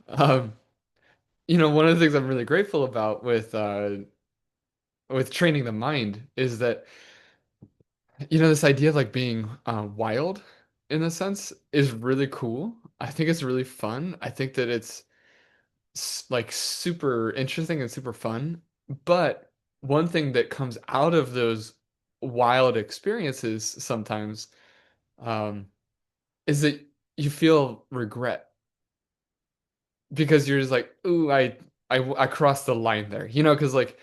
Um, one of the things I'm really grateful about with training the mind is that, this idea of like being wild in a sense is really cool. I think it's really fun. I think that it's like super interesting and super fun. But one thing that comes out of those wild experiences sometimes um, is that you feel regret because you're just like, ooh, I crossed the line there, because like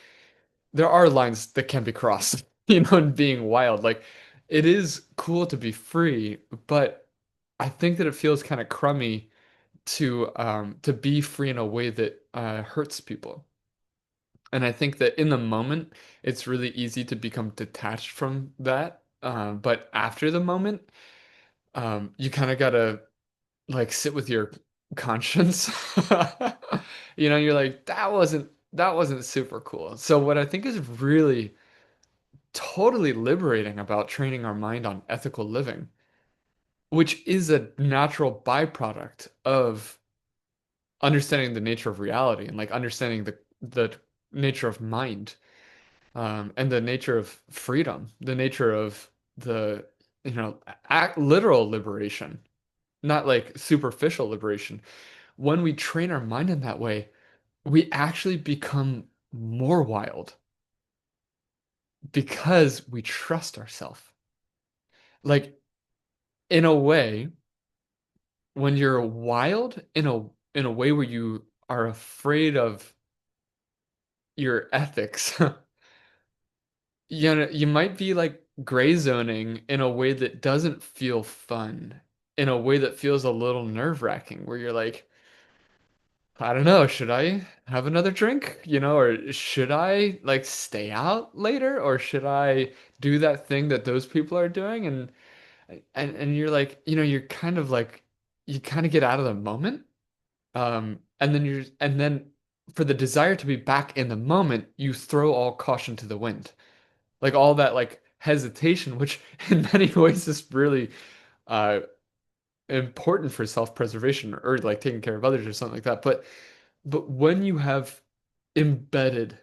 there are lines that can be crossed, in being wild. Like it is cool to be free, but I think that it feels kind of crummy to be free in a way that hurts people. And I think that in the moment, it's really easy to become detached from that. But after the moment, you kind of gotta like sit with your conscience. You're like, that wasn't super cool. So what I think is really totally liberating about training our mind on ethical living, which is a natural byproduct of understanding the nature of reality and like understanding the nature of mind, and the nature of freedom, the nature of the literal liberation, not like superficial liberation. When we train our mind in that way, we actually become more wild because we trust ourselves. Like in a way, when you're wild in a way where you are afraid of your ethics, you might be like gray zoning in a way that doesn't feel fun, in a way that feels a little nerve-wracking, where you're like, I don't know, should I have another drink? Or should I like stay out later? Or should I do that thing that those people are doing? And you're like, you're kind of like you kind of get out of the moment. And then for the desire to be back in the moment, you throw all caution to the wind. Like all that like hesitation, which in many ways is really uh important for self-preservation or like taking care of others or something like that. But when you have embedded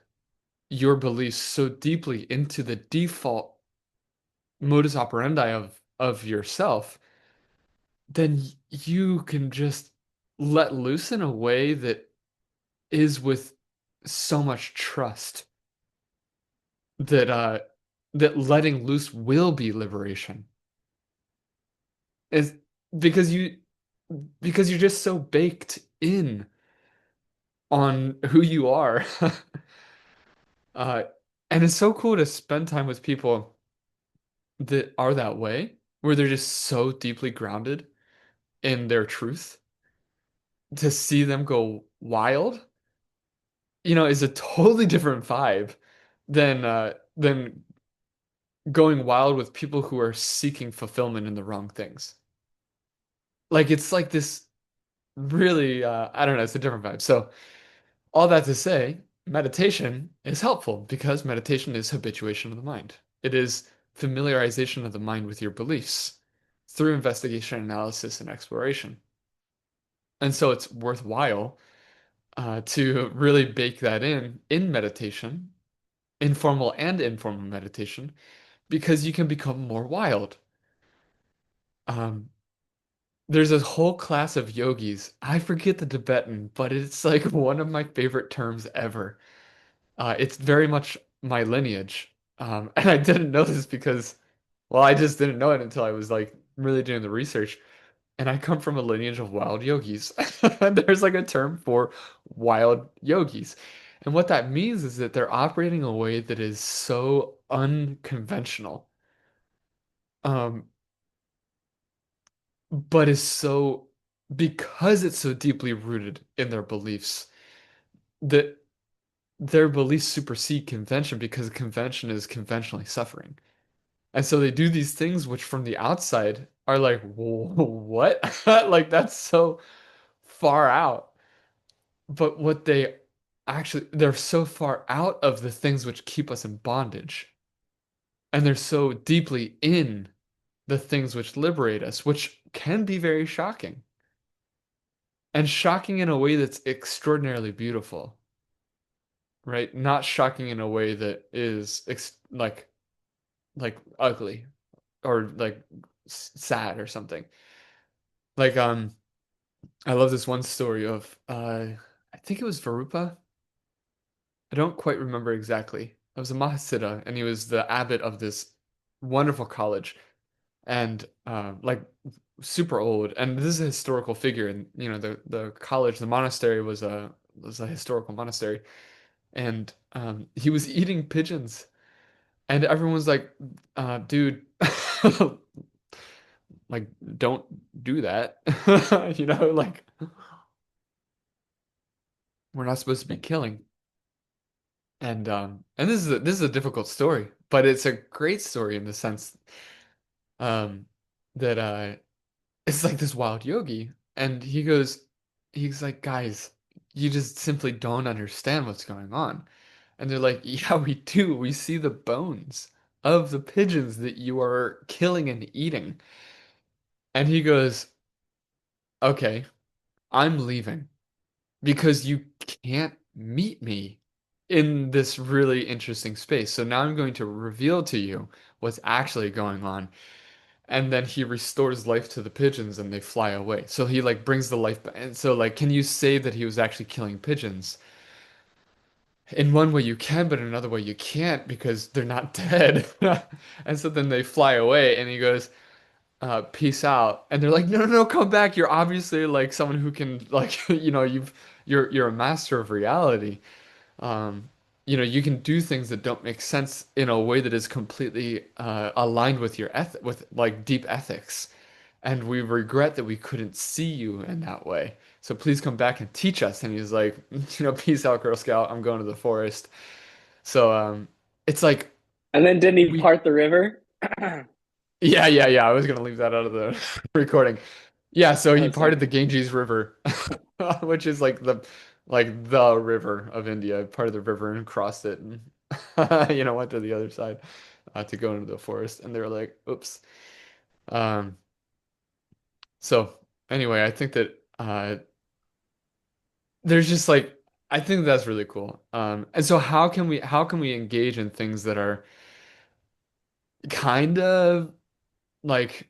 your beliefs so deeply into the default modus operandi of yourself, then you can just let loose in a way that is with so much trust that letting loose will be liberation. Is because you're just so baked in on who you are. Uh, and it's so cool to spend time with people that are that way, where they're just so deeply grounded in their truth. To see them go wild, is a totally different vibe than going wild with people who are seeking fulfillment in the wrong things. Like it's like this really, I don't know, it's a different vibe. So all that to say, meditation is helpful because meditation is habituation of the mind. It is familiarization of the mind with your beliefs through investigation, analysis, and exploration. And so it's worthwhile to really bake that in meditation, informal and informal meditation, because you can become more wild. Um, there's a whole class of yogis. I forget the Tibetan, but it's like one of my favorite terms ever. It's very much my lineage. And I didn't know this because, well, I just didn't know it until I was like really doing the research. And I come from a lineage of wild yogis. There's like a term for wild yogis. And what that means is that they're operating a way that is so unconventional, um, but is so, because it's so deeply rooted in their beliefs, that their beliefs supersede convention because convention is conventionally suffering. And so they do these things which from the outside are like, what? Like that's so far out. But what they actually, they're so far out of the things which keep us in bondage. And they're so deeply in the things which liberate us, which can be very shocking. and shocking in a way that's extraordinarily beautiful, right? Not shocking in a way that is ex like ugly or like sad or something. Like I love this one story of I think it was Varupa. I don't quite remember exactly. It was a Mahasiddha, and he was the abbot of this wonderful college, and like super old. And this is a historical figure, and you know the college, the monastery was a historical monastery, and he was eating pigeons, and everyone was like, "Dude, like don't do that," you know, like we're not supposed to be killing. And this is a difficult story, but it's a great story in the sense um that it's like this wild yogi and he's like, guys, you just simply don't understand what's going on. And they're like, yeah, we do. We see the bones of the pigeons that you are killing and eating. And he goes, okay, I'm leaving because you can't meet me in this really interesting space. So now I'm going to reveal to you what's actually going on. And then he restores life to the pigeons and they fly away. So he like brings the life back. And so like, can you say that he was actually killing pigeons? In one way you can, but in another way you can't because they're not dead. And so then they fly away and he goes, peace out. And they're like, no, no, no, come back. You're obviously like someone who can like, you're a master of reality. Um, you can do things that don't make sense in a way that is completely aligned with your with like deep ethics. And we regret that we couldn't see you in that way. So please come back and teach us. And he's like, peace out, Girl Scout. I'm going to the forest. So it's like And then didn't he we part the river? yeah, yeah, yeah. I was gonna leave that out of the recording. Yeah, so he Oh, parted the sorry. Ganges River, which is like the river of India, part of the river and crossed it and went to the other side to go into the forest. And they were like, oops. Um, so anyway, I think that there's just like I think that's really cool. And so how can we engage in things that are kind of like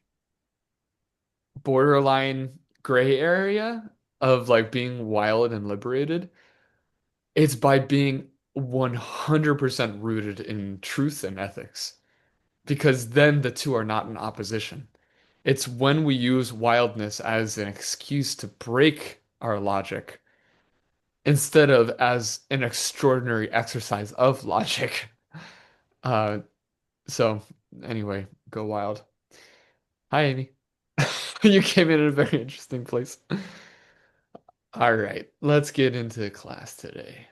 borderline gray area of like being wild and liberated? It's by being 100% rooted in truth and ethics, because then the two are not in opposition. It's when we use wildness as an excuse to break our logic instead of as an extraordinary exercise of logic. Uh, so anyway, go wild. Hi, Amy. You came in a very interesting place. All right, let's get into class today.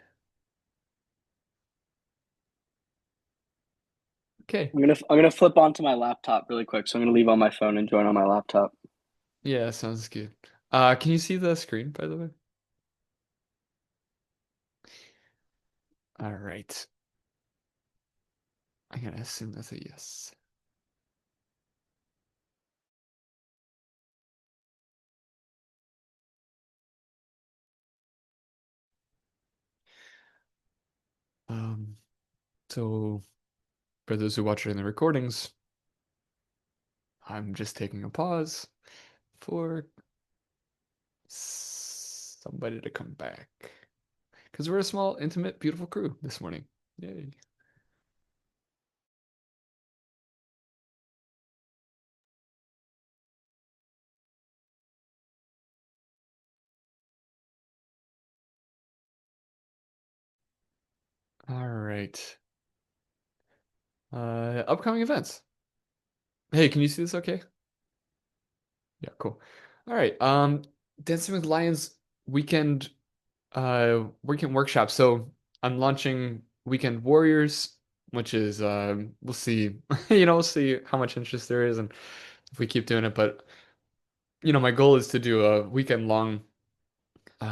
Okay. I'm gonna flip onto my laptop really quick. So I'm gonna leave on my phone and join on my laptop. Yeah, sounds good. Can you see the screen, by the way? All right. I'm gonna assume that's a yes. Um, so for those who watch it in the recordings, I'm just taking a pause for somebody to come back. Because we're a small, intimate, beautiful crew this morning. Yay. All right. Upcoming events. Hey, can you see this okay? Yeah, cool. All right. Dancing with Lions weekend weekend workshop. So I'm launching Weekend Warriors, which is we'll see, we'll see how much interest there is and if we keep doing it. But my goal is to do a weekend long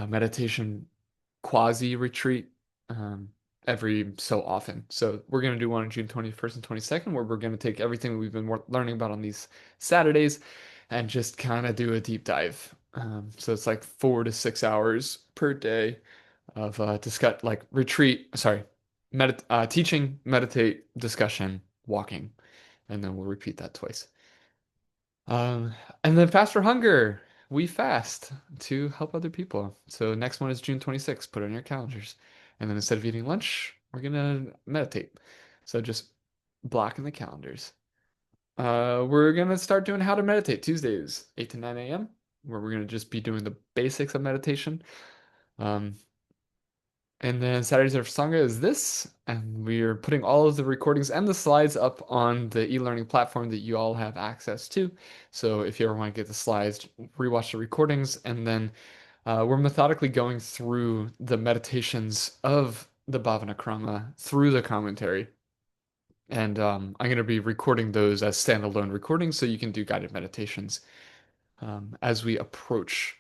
meditation quasi retreat um, every so often. So we're going to do one on June 21st and 22nd, where we're going to take everything we've been learning about on these Saturdays and just kind of do a deep dive. So it's like 4 to 6 hours per day of discuss like retreat, sorry, teaching, meditate, discussion, walking, and then we'll repeat that twice. Um, and then fast for hunger. We fast to help other people. So next one is June 26th. Put it on your calendars. And then instead of eating lunch, we're gonna meditate. So just block in the calendars. We're gonna start doing how to meditate Tuesdays, 8 to 9 a.m., where we're gonna just be doing the basics of meditation. Um, and then Saturdays of Sangha is this, and we're putting all of the recordings and the slides up on the e-learning platform that you all have access to. So if you ever want to get the slides, rewatch the recordings, and then we're methodically going through the meditations of the Bhavanakrama through the commentary. And I'm going to be recording those as standalone recordings so you can do guided meditations as we approach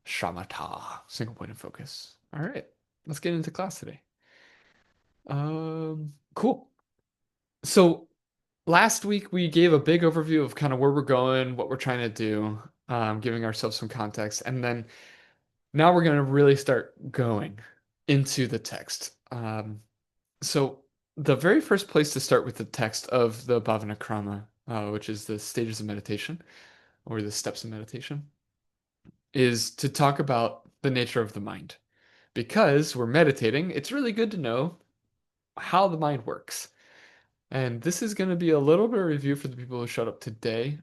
shamatha, single point of focus. All right, let's get into class today. Cool. So last week we gave a big overview of kind of where we're going, what we're trying to do, giving ourselves some context, and then now we're going to really start going into the text. So the very first place to start with the text of the Bhavanakrama, which is the stages of meditation or the steps of meditation, is to talk about the nature of the mind. Because we're meditating, it's really good to know how the mind works. And this is going to be a little bit of review for the people who showed up today.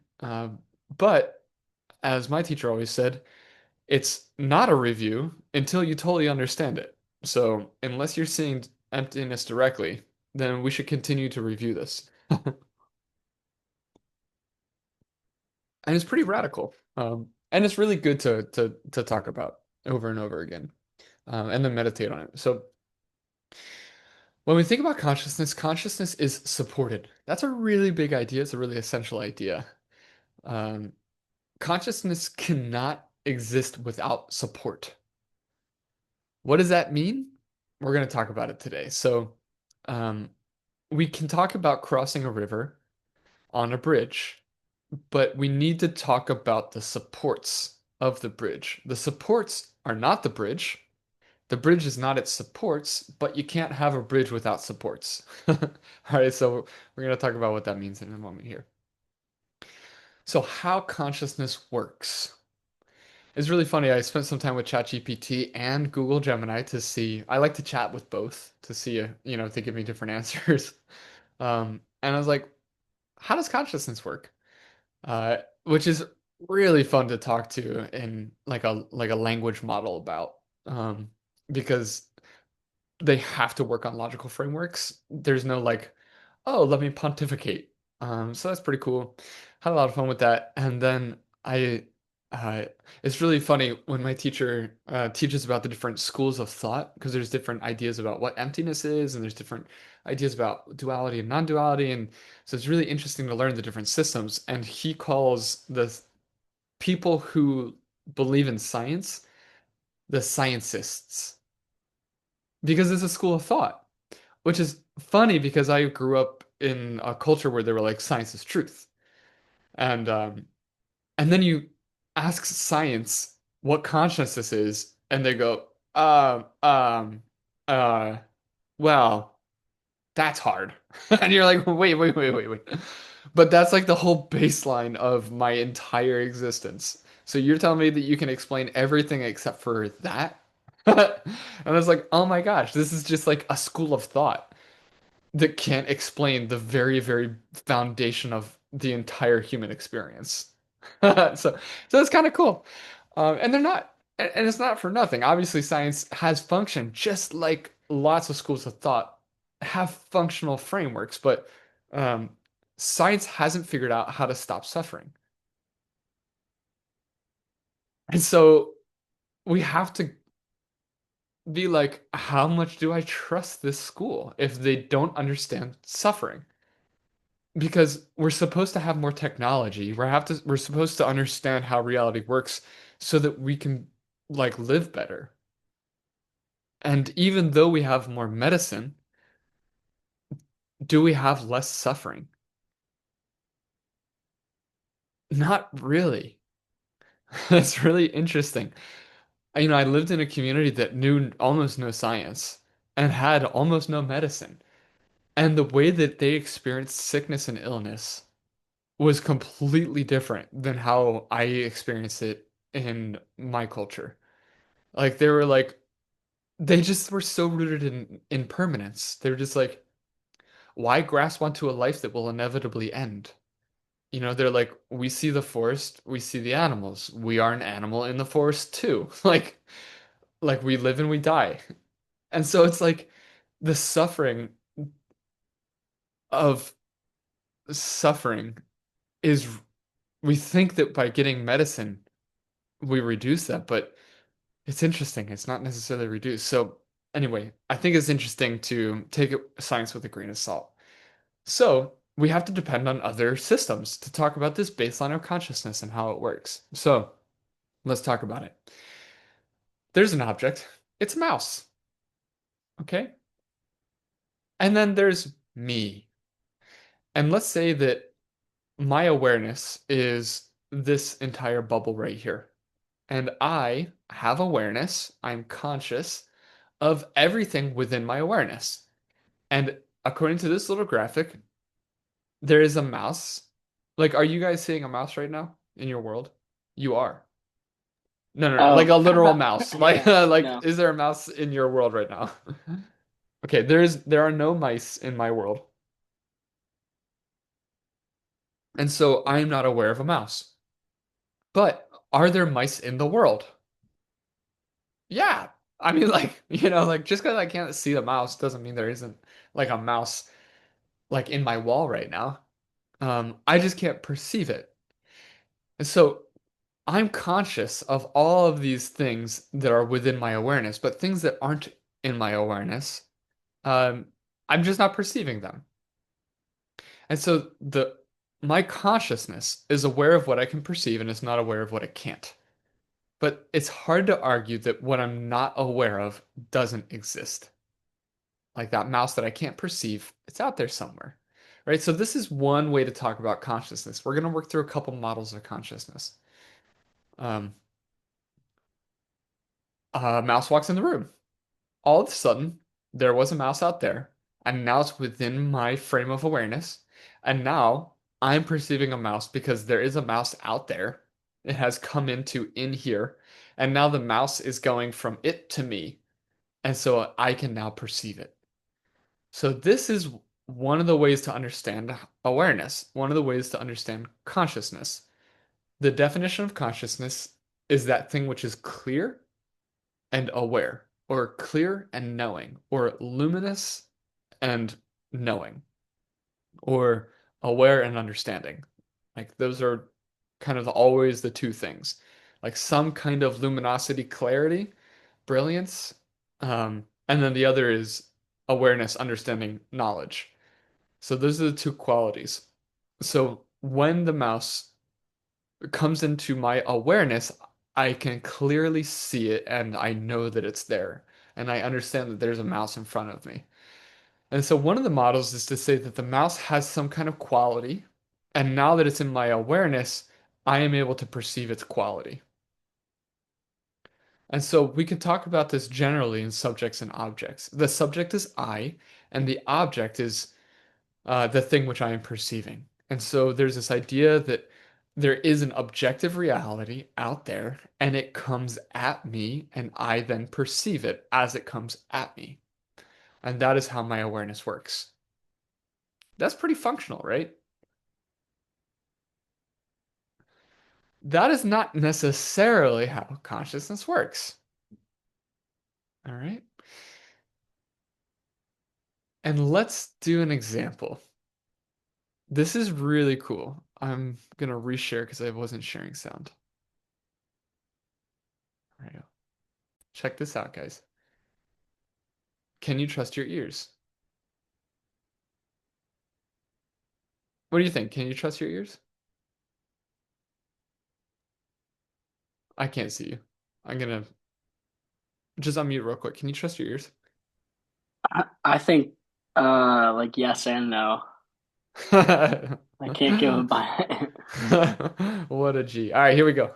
But as my teacher always said, it's not a review until you totally understand it. So unless you're seeing emptiness directly, then we should continue to review this. And it's pretty radical. And it's really good to talk about over and over again, and then meditate on it. So when we think about consciousness, consciousness is supported. That's a really big idea. It's a really essential idea. Um, Consciousness cannot exist without support. What does that mean? We're going to talk about it today. So, um, we can talk about crossing a river on a bridge, but we need to talk about the supports of the bridge. The supports are not the bridge. The bridge is not its supports, but you can't have a bridge without supports. All right, so we're going to talk about what that means in a moment here. So, how consciousness works. It's really funny. I spent some time with ChatGPT and Google Gemini to see. I like to chat with both to see, if they give me different answers. And I was like, how does consciousness work? Which is really fun to talk to in like a language model about, um, because they have to work on logical frameworks. There's no like, oh, let me pontificate. So that's pretty cool. Had a lot of fun with that. And then I, uh, it's really funny when my teacher teaches about the different schools of thought, because there's different ideas about what emptiness is, and there's different ideas about duality and non-duality. And so it's really interesting to learn the different systems. And he calls the people who believe in science the scientists, because it's a school of thought. Which is funny because I grew up in a culture where they were like, science is truth. And and then you ask science what consciousness is, and they go, uh, well, that's hard. And you're like, wait. But that's like the whole baseline of my entire existence. So you're telling me that you can explain everything except for that? And I was like, oh my gosh, this is just like a school of thought that can't explain the very, very foundation of the entire human experience. So it's kind of cool. And they're not, and it's not for nothing. Obviously, science has function, just like lots of schools of thought have functional frameworks, but um, science hasn't figured out how to stop suffering. And so we have to be like, how much do I trust this school if they don't understand suffering? Because we're supposed to have more technology. We're supposed to understand how reality works so that we can like live better. And even though we have more medicine, do we have less suffering? Not really. It's really interesting. I lived in a community that knew almost no science and had almost no medicine. And the way that they experienced sickness and illness was completely different than how I experienced it in my culture. Like they just were so rooted in impermanence. They're just like, why grasp onto a life that will inevitably end? They're like, we see the forest, we see the animals. We are an animal in the forest too. Like we live and we die. And so it's like the suffering of suffering is we think that by getting medicine we reduce that, but it's interesting. It's not necessarily reduced. So anyway, I think it's interesting to take science with a grain of salt. So we have to depend on other systems to talk about this baseline of consciousness and how it works. So let's talk about it. There's an object. It's a mouse. Okay. And then there's me. And let's say that my awareness is this entire bubble right here. And I have awareness, I'm conscious of everything within my awareness. And according to this little graphic, there is a mouse. Like, are you guys seeing a mouse right now in your world? You are. No, no, no, like Oh, a literal mouse. Like, yeah, like, no. is there a mouse in your world right now? Okay, there are no mice in my world. And so I'm not aware of a mouse. But are there mice in the world? Yeah. I mean, like, like just because I can't see the mouse doesn't mean there isn't like a mouse like in my wall right now. I just can't perceive it. And so I'm conscious of all of these things that are within my awareness, but things that aren't in my awareness, um, I'm just not perceiving them. And so the my consciousness is aware of what I can perceive and is not aware of what it can't. But it's hard to argue that what I'm not aware of doesn't exist. Like that mouse that I can't perceive, it's out there somewhere. Right? So this is one way to talk about consciousness. We're going to work through a couple models of consciousness. Um, a mouse walks in the room. All of a sudden, there was a mouse out there, and now it's within my frame of awareness. And now I'm perceiving a mouse because there is a mouse out there. It has come into in here, and now the mouse is going from it to me, and so I can now perceive it. So this is one of the ways to understand awareness, one of the ways to understand consciousness. The definition of consciousness is that thing which is clear and aware, or clear and knowing, or luminous and knowing, or aware and understanding. Like those are kind of always the two things. Like some kind of luminosity, clarity, brilliance, and then the other is awareness, understanding, knowledge. So those are the two qualities. So when the mouse comes into my awareness, I can clearly see it and I know that it's there. And I understand that there's a mouse in front of me. And so one of the models is to say that the mouse has some kind of quality. And now that it's in my awareness, I am able to perceive its quality. And so we can talk about this generally in subjects and objects. The subject is I, and the object is the thing which I am perceiving. And so there's this idea that there is an objective reality out there, and it comes at me, and I then perceive it as it comes at me. And that is how my awareness works. That's pretty functional, right? That is not necessarily how consciousness works. All right. And let's do an example. This is really cool. I'm gonna reshare because I wasn't sharing sound. All right. Check this out, guys. Can you trust your ears? What do you think? Can you trust your ears? I can't see you. I'm gonna just unmute real quick. Can you trust your ears? I think like yes and no. I can't go by it. What a G. All right, here we go.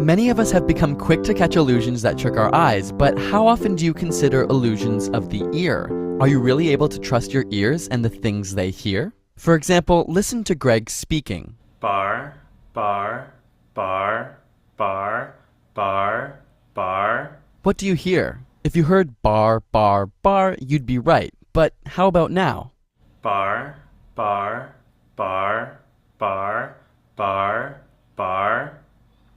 Many of us have become quick to catch illusions that trick our eyes, but how often do you consider illusions of the ear? Are you really able to trust your ears and the things they hear? For example, listen to Greg speaking. Bar, bar, bar, bar, bar, bar. What do you hear? If you heard bar, bar, bar, you'd be right. But how about now? Bar, bar, bar, bar, bar, bar.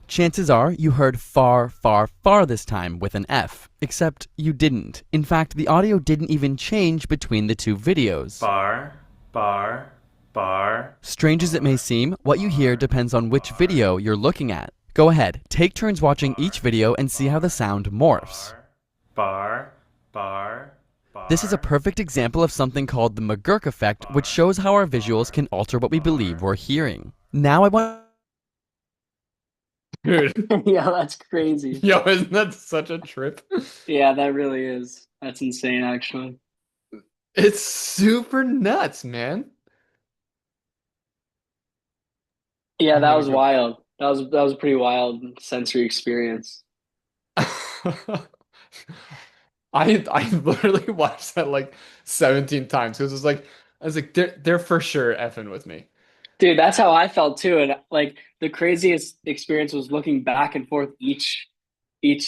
Chances are you heard far, far, far this time with an F, except you didn't. In fact, the audio didn't even change between the two videos. Bar, bar, bar. Strange as it may seem, what you hear depends on which video you're looking at. Go ahead, take turns watching each video and see how the sound morphs. Bar, bar, bar. This is a perfect example of something called the McGurk effect, which shows how our visuals can alter what we believe we're hearing. Now I want Dude, Yeah, that's crazy. yo, isn't that such a trip? Yeah, that really is. That's insane, actually. It's super nuts, man. Yeah, I'm that gonna was go. wild. That was a pretty wild sensory experience. I literally watched that like 17 times because I was like they're for sure effing with me. Dude, that's how I felt too. And like the craziest experience was looking back and forth each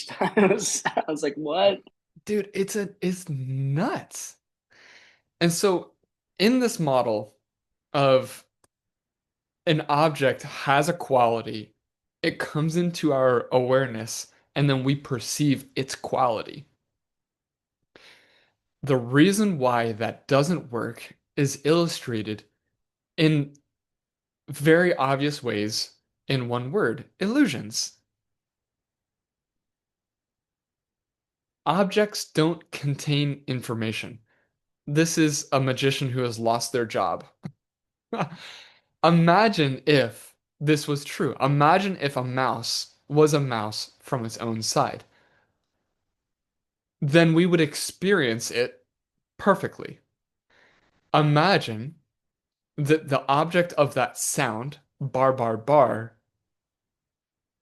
time. I was like, what? Dude, it's nuts. And so in this model of an object has a quality, it comes into our awareness, and then we perceive its quality. The reason why that doesn't work is illustrated in very obvious ways in one word, illusions. Objects don't contain information. This is a magician who has lost their job. Imagine if this was true. Imagine if a mouse was a mouse from its own side. Then we would experience it perfectly. Imagine that the object of that sound, bar, bar, bar,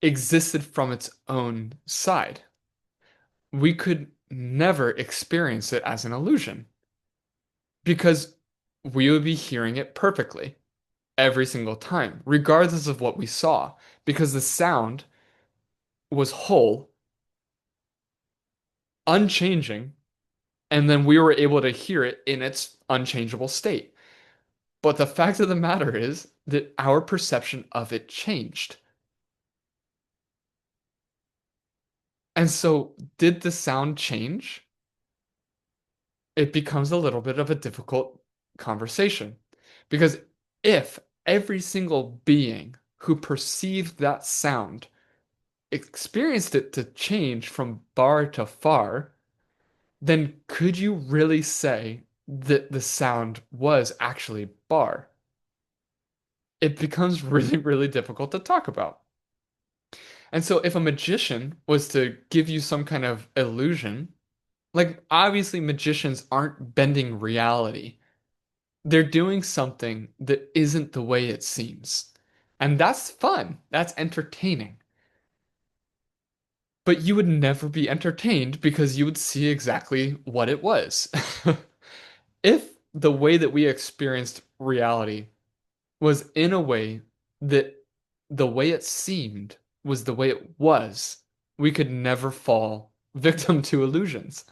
existed from its own side. We could never experience it as an illusion because we would be hearing it perfectly every single time, regardless of what we saw, because the sound was whole, unchanging, and then we were able to hear it in its unchangeable state. But the fact of the matter is that our perception of it changed. And so, did the sound change? It becomes a little bit of a difficult conversation. Because if every single being who perceived that sound experienced it to change from bar to far, then could you really say that the sound was actually bar? It becomes really, really difficult to talk about. And so if a magician was to give you some kind of illusion, like obviously magicians aren't bending reality. They're doing something that isn't the way it seems. And that's fun. That's entertaining. But you would never be entertained because you would see exactly what it was. If the way that we experienced reality was in a way that the way it seemed was the way it was, we could never fall victim to illusions.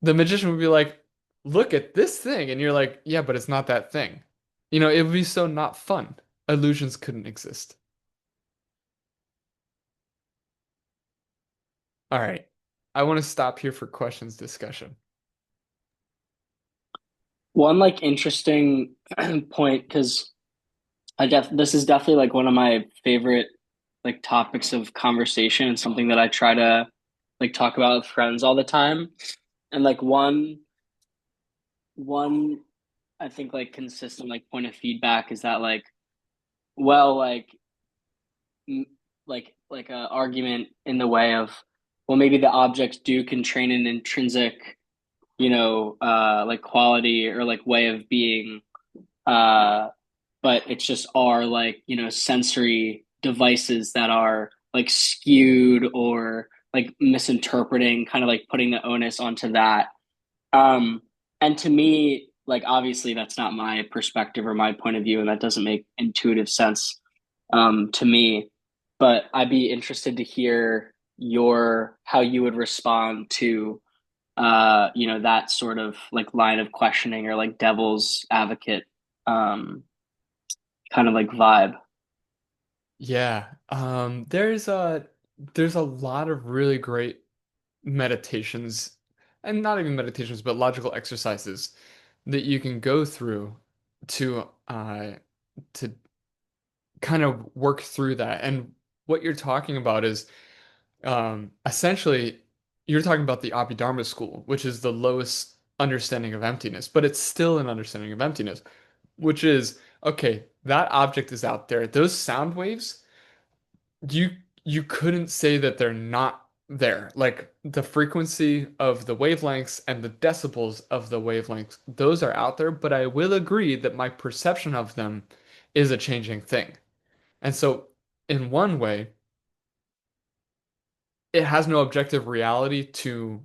The magician would be like, look at this thing. And you're like, yeah, but it's not that thing. It would be so not fun. Illusions couldn't exist. All right. I want to stop here for questions discussion. One like interesting point, because this is definitely like one of my favorite like topics of conversation and something that I try to like talk about with friends all the time. And like one I think like consistent like point of feedback is that like well like a argument in the way of well maybe the objects do contain an intrinsic like quality or like way of being uh but it's just our like sensory devices that are like skewed or like misinterpreting, kind of like putting the onus onto that. Um, and to me, like obviously that's not my perspective or my point of view, and that doesn't make intuitive sense to me. But I'd be interested to hear your how you would respond to that sort of like line of questioning or like devil's advocate um kind of like vibe. Yeah. There's a lot of really great meditations, and not even meditations, but logical exercises that you can go through to to kind of work through that. And what you're talking about is essentially you're talking about the Abhidharma school, which is the lowest understanding of emptiness, but it's still an understanding of emptiness, which is okay, that object is out there. Those sound waves, you you couldn't say that they're not there. Like the frequency of the wavelengths and the decibels of the wavelengths, those are out there, but I will agree that my perception of them is a changing thing. And so in one way, it has no objective reality to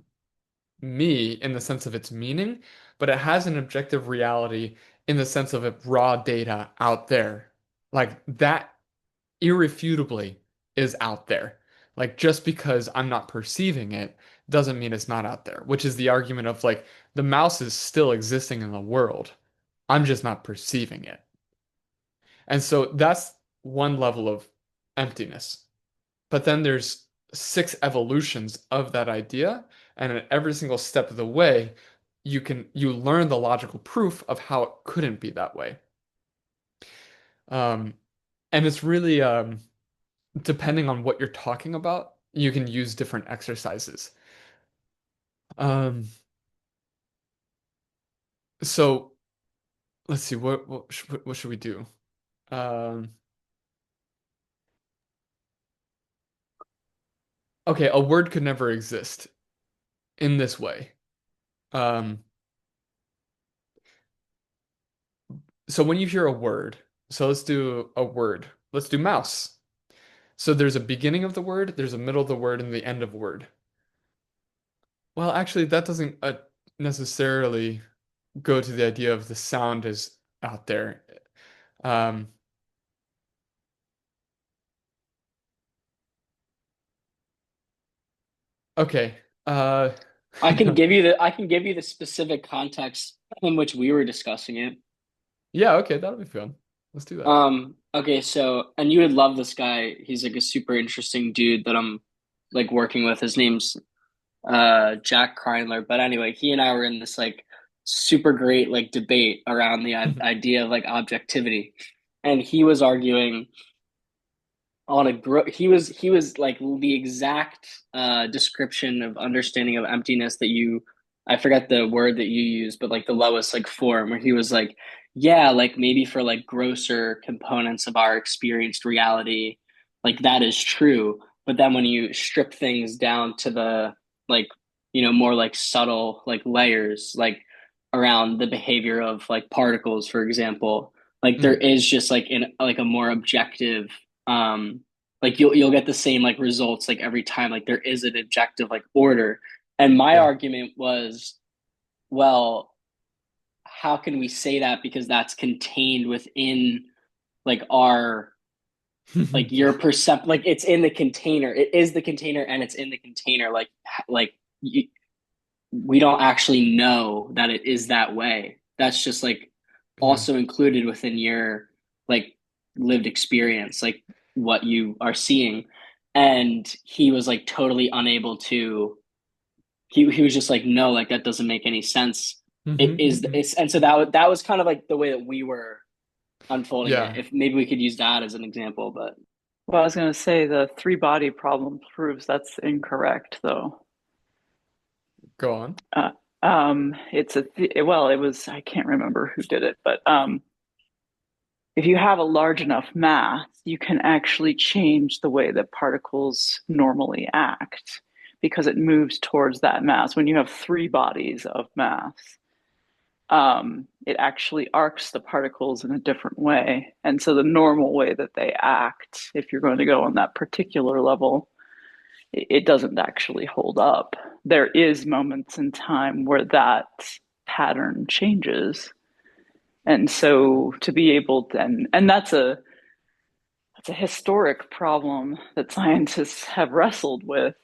me in the sense of its meaning, but it has an objective reality in the sense of it raw data out there. Like that irrefutably is out there. Like just because I'm not perceiving it doesn't mean it's not out there, which is the argument of like the mouse is still existing in the world. I'm just not perceiving it. And so that's one level of emptiness. But then there's six evolutions of that idea, and at every single step of the way, you learn the logical proof of how it couldn't be that way. Um, and it's really depending on what you're talking about, you can use different exercises. Um, so let's see, what should we do? Um, okay, a word could never exist in this way. Um, so when you hear a word, so let's do a word. Let's do mouse. So there's a beginning of the word, there's a middle of the word, and the end of the word. Well, actually, that doesn't necessarily go to the idea of the sound is out there. Um, okay. Uh, I can give you the specific context in which we were discussing it. yeah, okay, that'll be fun. Let's do that. Okay, so and you would love this guy. He's like a super interesting dude that I'm like working with. His name's Jack Kreinler. But anyway, he and I were in this like super great like debate around the idea of like objectivity. And he was arguing on a he was like the exact description of understanding of emptiness that you I forget the word that you used, but like the lowest like form where he was like, yeah, like maybe for like grosser components of our experienced reality, like that is true. But then when you strip things down to the like, more like subtle like layers, like around the behavior of like particles, for example, like there Mhm. is just like in like a more objective um like you'll get the same like results like every time, like there is an objective like order. And my Yeah. argument was, well, how can we say that, because that's contained within like our like your percept like it's in the container, it is the container and it's in the container, like you, we don't actually know that it is that way. That's just like Yeah. also included within your like lived experience, like what you are seeing. And he was like totally unable to. He was just like, no, like that doesn't make any sense. It Mhm, is, mhm. it's, and so that was kind of like the way that we were unfolding it. Yeah, If maybe we could use that as an example, but Well, I was going to say the three body problem proves that's incorrect, though. go on. Uh, it's well, it was, I can't remember who did it, but if you have a large enough mass, you can actually change the way that particles normally act because it moves towards that mass when you have three bodies of mass. it actually arcs the particles in a different way. And so the normal way that they act, if you're going to go on that particular level, it doesn't actually hold up. There is moments in time where that pattern changes. And so to be able to, and that's a historic problem that scientists have wrestled with,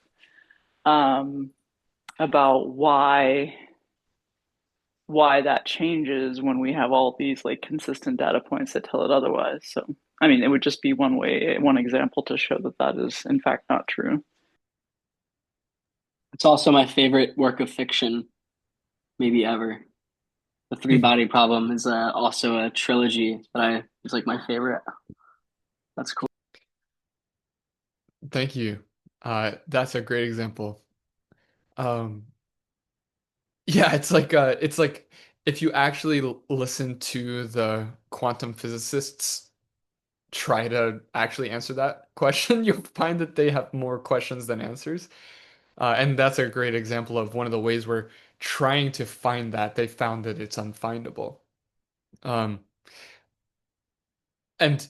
um, about why that changes when we have all these like consistent data points that tell it otherwise. So, I mean, it would just be one way, one example to show that that is in fact not true. It's also my favorite work of fiction, maybe ever. The Three Body Problem is also a trilogy that I is like my favorite. That's cool. Thank you. That's a great example. Um, yeah, it's like if you actually listen to the quantum physicists try to actually answer that question, you'll find that they have more questions than answers. And that's a great example of one of the ways we're trying to find that they found that it's unfindable. Um, and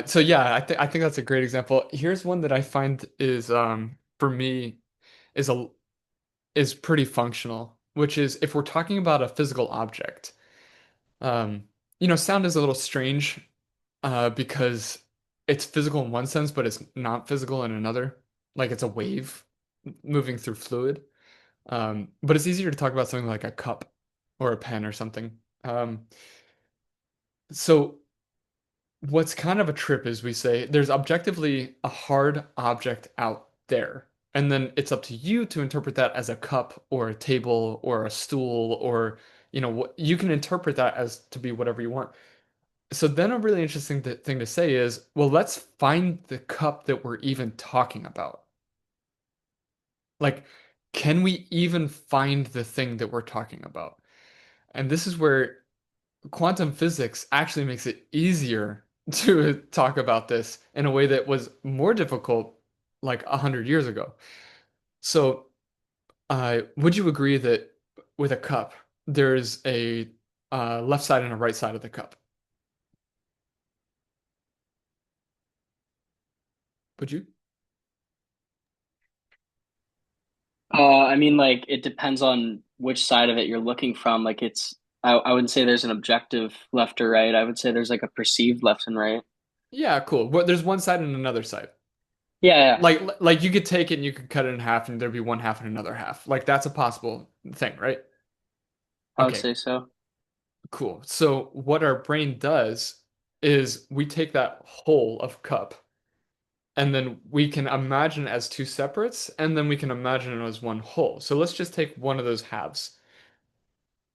so yeah, I think that's a great example. Here's one that I find is for me is a is pretty functional, which is if we're talking about a physical object. Um, sound is a little strange because it's physical in one sense, but it's not physical in another. Like it's a wave moving through fluid. But it's easier to talk about something like a cup or a pen or something. So what's kind of a trip is we say there's objectively a hard object out there. And then it's up to you to interpret that as a cup or a table or a stool or, what you can interpret that as to be whatever you want. So then a really interesting thing to say is, well, let's find the cup that we're even talking about. Like, can we even find the thing that we're talking about? And this is where quantum physics actually makes it easier to talk about this in a way that was more difficult like 100 years ago. So, would you agree that with a cup, there's a left side and a right side of the cup? Would you? I mean, like it depends on which side of it you're looking from. Like I wouldn't say there's an objective left or right. I would say there's like a perceived left and right. Yeah, cool. Well, there's one side and another side. Yeah, yeah, Like you could take it and you could cut it in half and there'd be one half and another half. Like that's a possible thing, right? I would Okay, say so. cool. So what our brain does is we take that whole of cup and then we can imagine it as two separates and then we can imagine it as one whole. So let's just take one of those halves.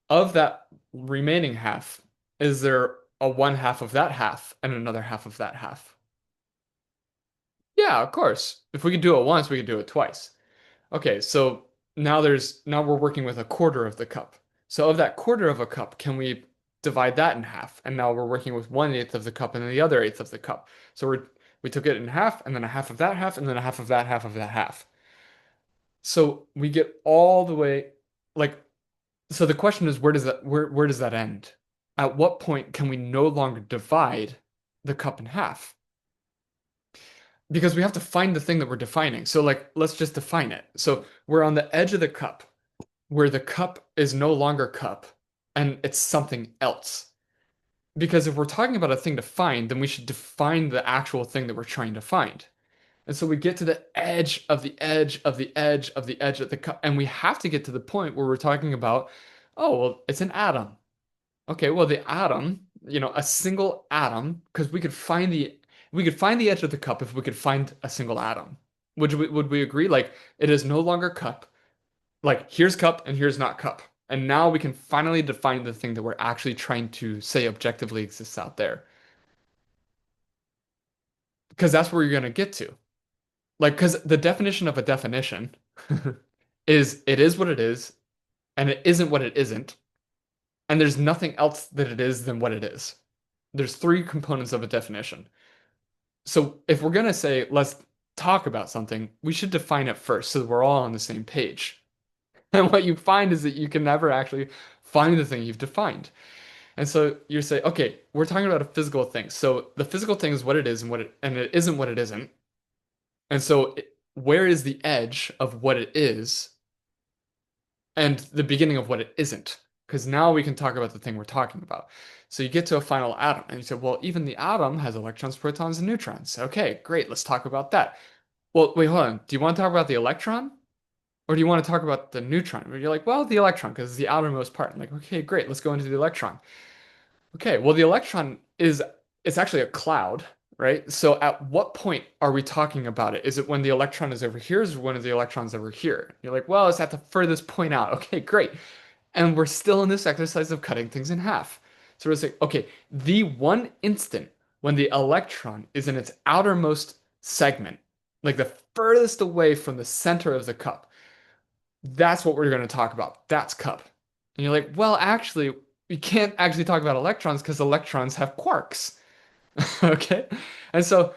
Of that remaining half, is there a one half of that half and another half of that half? Yeah, of course. If we could do it once, we could do it twice. Okay, so now we're working with a quarter of the cup. So of that quarter of a cup, can we divide that in half? And now we're working with 1/8 of the cup and then the other eighth of the cup. So we took it in half and then a half of that half and then a half of that half of that half. So we get all the way like so the question is where does that end? At what point can we no longer divide the cup in half? Because we have to find the thing that we're defining. So like let's just define it. So we're on the edge of the cup where the cup is no longer cup and it's something else. Because if we're talking about a thing to find, then we should define the actual thing that we're trying to find. And so we get to the edge of the edge of the edge of the edge of the cup, and we have to get to the point where we're talking about, oh, well, it's an atom. Okay, well, the atom, a single atom, because we could find the edge of the cup if we could find a single atom. Would we agree? Like it is no longer cup. Like here's cup and here's not cup. And now we can finally define the thing that we're actually trying to say objectively exists out there. Because that's where you're going to get to. Like, because the definition of a definition is it is what it is, and it isn't what it isn't, and there's nothing else that it is than what it is. There's three components of a definition. So if we're going to say, let's talk about something, we should define it first so that we're all on the same page. And what you find is that you can never actually find the thing you've defined. And so you say, okay, we're talking about a physical thing. So the physical thing is what it is and it isn't what it isn't. And so where is the edge of what it is and the beginning of what it isn't? Because now we can talk about the thing we're talking about. So you get to a final atom and you say, well, even the atom has electrons, protons, and neutrons. Okay, great. Let's talk about that. Well, wait, hold on. Do you want to talk about the electron? Or do you want to talk about the neutron? You're like, well, the electron, because it's the outermost part. I'm like, okay, great. Let's go into the electron. Okay, well, the electron is it's actually a cloud, right? So at what point are we talking about it? Is it when the electron is over here, or is it when the electron's over here? You're like, well, it's at the furthest point out. Okay, great. And we're still in this exercise of cutting things in half. So we're saying, okay, the one instant when the electron is in its outermost segment, like the furthest away from the center of the cup, that's what we're going to talk about. That's cup. And you're like, well, actually, we can't actually talk about electrons because electrons have quarks. Okay? And so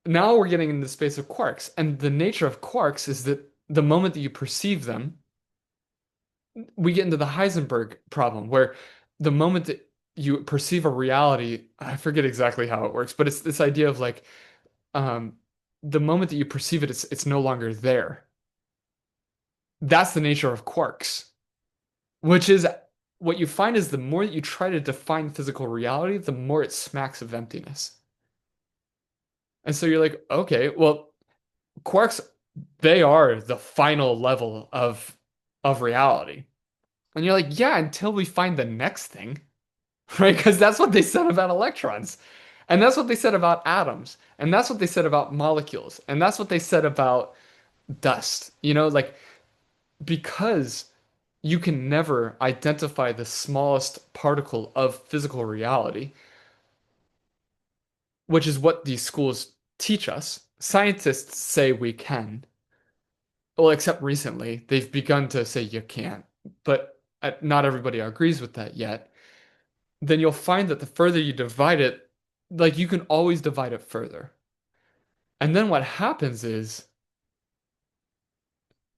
now we're getting into the space of quarks. And the nature of quarks is that the moment that you perceive them, we get into the Heisenberg problem, where the moment that you perceive a reality, I forget exactly how it works, but it's this idea of like um, the moment that you perceive it, it's no longer there. That's the nature of quarks, which is what you find is the more that you try to define physical reality, the more it smacks of emptiness. And so you're like, okay, well, quarks, they are the final level of reality. And you're like, yeah, until we find the next thing, right? Because that's what they said about electrons. And that's what they said about atoms. And that's what they said about molecules. And that's what they said about dust. Like because you can never identify the smallest particle of physical reality, which is what these schools teach us. Scientists say we can. Well, except recently, they've begun to say you can't. But not everybody agrees with that yet. Then you'll find that the further you divide it, like you can always divide it further. And then what happens is,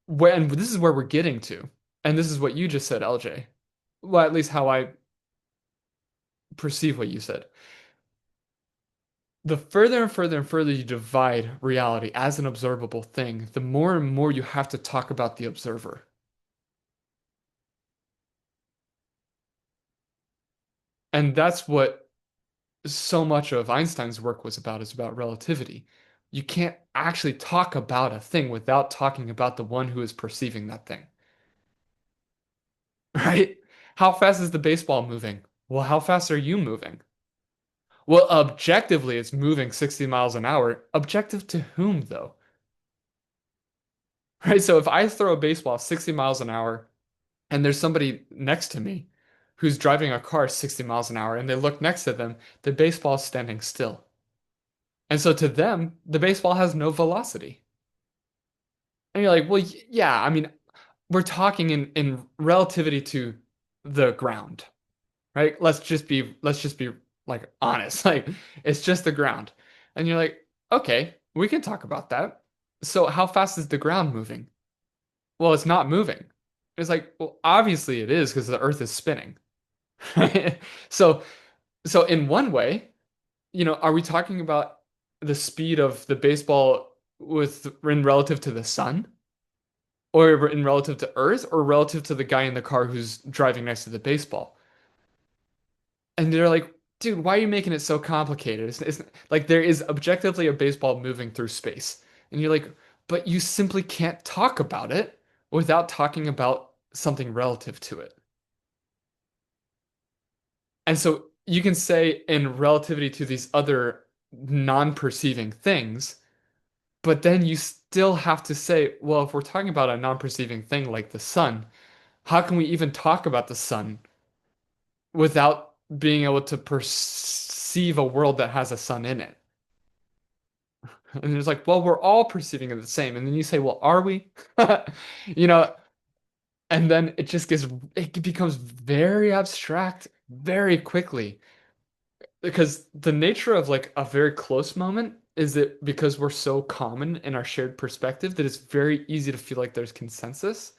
when this is where we're getting to, and this is what you just said, LJ. Well, at least how I perceive what you said. The further and further and further you divide reality as an observable thing, the more and more you have to talk about the observer. And that's what so much of Einstein's work was about, is about relativity. You can't actually talk about a thing without talking about the one who is perceiving that thing. Right? How fast is the baseball moving? Well, how fast are you moving? Well, objectively, it's moving 60 miles an hour. Objective to whom, though? Right? So if I throw a baseball 60 miles an hour and there's somebody next to me who's driving a car 60 miles an hour and they look next to them, the baseball's standing still. And so to them, the baseball has no velocity. And you're like, well, yeah, I mean, we're talking in relativity to the ground, right? Let's just be like honest. Like it's just the ground. And you're like, okay, we can talk about that. So how fast is the ground moving? Well, it's not moving. It's like, well, obviously it is because the earth is spinning. Right? So so in one way, are we talking about the speed of the baseball in relative to the sun? Or in relative to Earth, or relative to the guy in the car who's driving next to the baseball? And they're like, dude, why are you making it so complicated? It's like there is objectively a baseball moving through space. And you're like, but you simply can't talk about it without talking about something relative to it. And so you can say in relativity to these other non-perceiving things, but then you still have to say, well, if we're talking about a non-perceiving thing like the sun, how can we even talk about the sun without being able to perceive a world that has a sun in it? And it's like, well, we're all perceiving it the same. And then you say, well, are we? You know, and then it becomes very abstract very quickly. Because the nature of like a very close moment is that because we're so common in our shared perspective that it's very easy to feel like there's consensus.